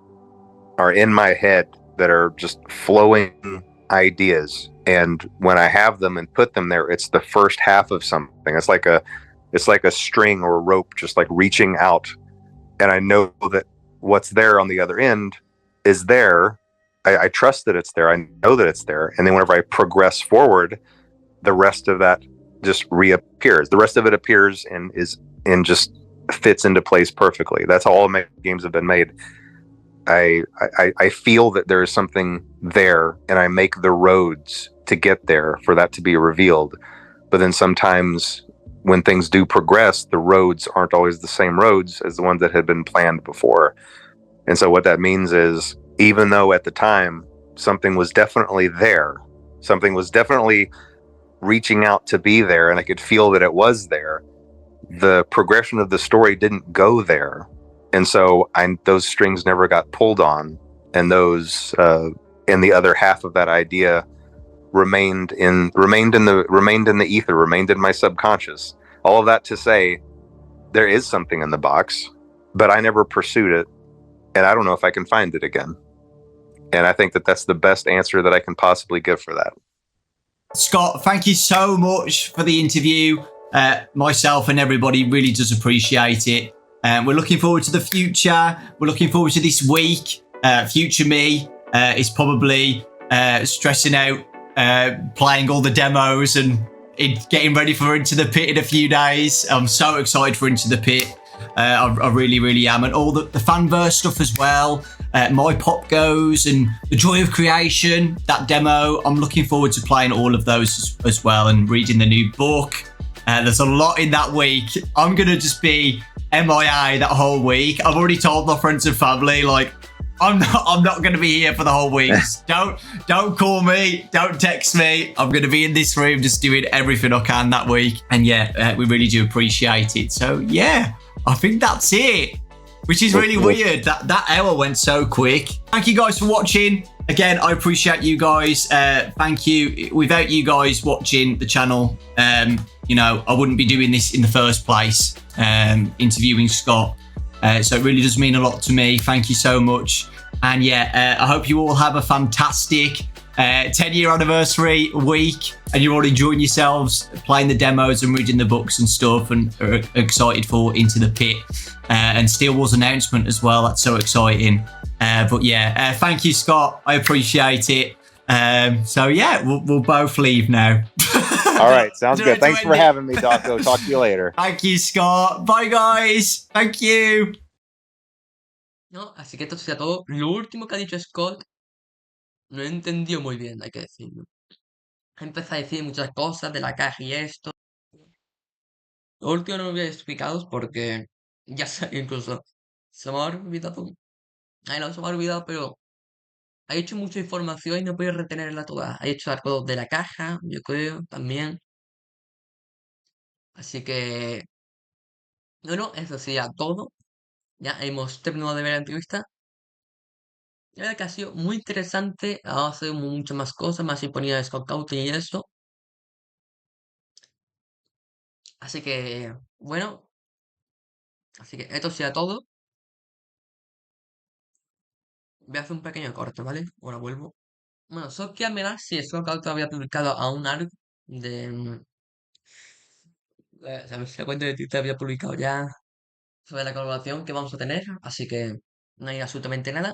S3: are in my head that are just flowing ideas. And when I have them and put them there, it's the first half of something. It's like a string or a rope, just like reaching out. And I know that what's there on the other end is there. I trust that it's there. I know that it's there. And then whenever I progress forward, the rest of that just reappears. The rest of it appears and just fits into place perfectly. That's how all my games have been made. I feel that there is something there, and I make the roads to get there for that to be revealed. But then sometimes when things do progress, the roads aren't always the same roads as the ones that had been planned before. And so what that means is, even though at the time something was definitely there, something was definitely reaching out to be there, and I could feel that it was there, the progression of the story didn't go there. And so those strings never got pulled on, and those and the other half of that idea remained in the ether, remained in my subconscious. All of that to say, there is something in the box, but I never pursued it, and I don't know if I can find it again. And I think that that's the best answer that I can possibly give for that.
S2: Scott, thank you so much for the interview. Myself and everybody really does appreciate it. We're looking forward to the future. We're looking forward to this week. Future me is probably stressing out, playing all the demos and getting ready for Into the Pit in a few days. I'm so excited for Into the Pit. I really, really am. And all the fanverse stuff as well. My Pop Goes and The Joy of Creation, that demo. I'm looking forward to playing all of those as well and reading the new book. There's a lot in that week. I'm going to just be MIA that whole week. I've already told my friends and family, like, I'm not going to be here for the whole week. Don't call me. Don't text me. I'm going to be in this room just doing everything I can that week. And yeah, we really do appreciate it. So yeah, I think that's it. Which is really weird. That hour went so quick. Thank you guys for watching. Again, I appreciate you guys. Thank you. Without you guys watching the channel, you know, I wouldn't be doing this in the first place, interviewing Scott. So it really does mean a lot to me. Thank you so much. And yeah, I hope you all have a fantastic 10-year anniversary week, and you're all enjoying yourselves playing the demos and reading the books and stuff, and are excited for Into the Pit and Steel Wars announcement as well. That's so exciting. But yeah, thank you, Scott. I appreciate it. So yeah, we'll both leave now.
S3: All right, sounds good. Thanks for having me, Doco. Talk to you later.
S2: Thank you, Scott. Bye, guys. Thank you.
S1: ¿No? Así que esto sería todo. Lo último que ha dicho Scott no he entendido muy bien, hay que decirlo. Ha empezado a decir muchas cosas de la caja y esto. Lo último no me voy a explicaros porque ya sé, incluso se me ha olvidado. Ay, no se me ha olvidado, pero ha hecho mucha información y no puedo retenerla toda. Ha hecho algo de la caja, yo creo, también. Así que, bueno, eso sería todo. Ya hemos terminado de ver la entrevista. La verdad que ha sido muy interesante. Ha sido muchas más cosas, más imponida de Scott Cawthon y esto. Así que, bueno, así que esto sería todo. Voy a hacer un pequeño corte, ¿vale? Ahora vuelvo. Bueno, solo quiero mirar si Scott Cawthon había publicado aún algo de... ¿sabes? La cuenta de Twitter había publicado ya sobre la colaboración que vamos a tener, así que no hay absolutamente nada.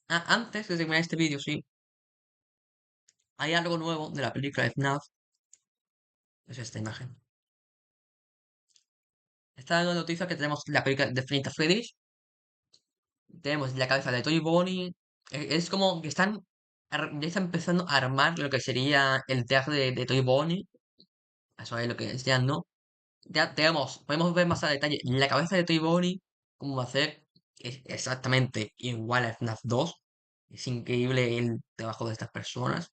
S1: Ah, antes de terminar este vídeo, sí, hay algo nuevo de la película de FNAF, es esta imagen. Esta es la noticia que tenemos la película de Finita Freddy's, tenemos la cabeza de Toy Bonnie, es como que ya están empezando a armar lo que sería el traje de Toy Bonnie, eso es lo que decían, ¿no? Ya tenemos, podemos ver más a detalle la cabeza de Toy Bonnie, cómo va a ser, es exactamente igual a FNAF 2. Es increíble el trabajo de estas personas.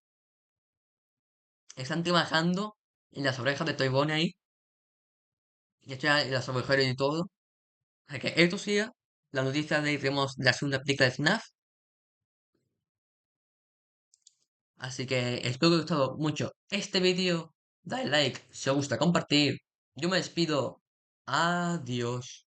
S1: Están trabajando en las orejas de Toy Bonnie ahí. Ya está en las orejeras y todo. Así que esto siga. La noticia de que tenemos la segunda película de FNAF. Así que espero que os haya gustado mucho este vídeo. Dale like si os gusta, compartir. Yo me despido. Adiós.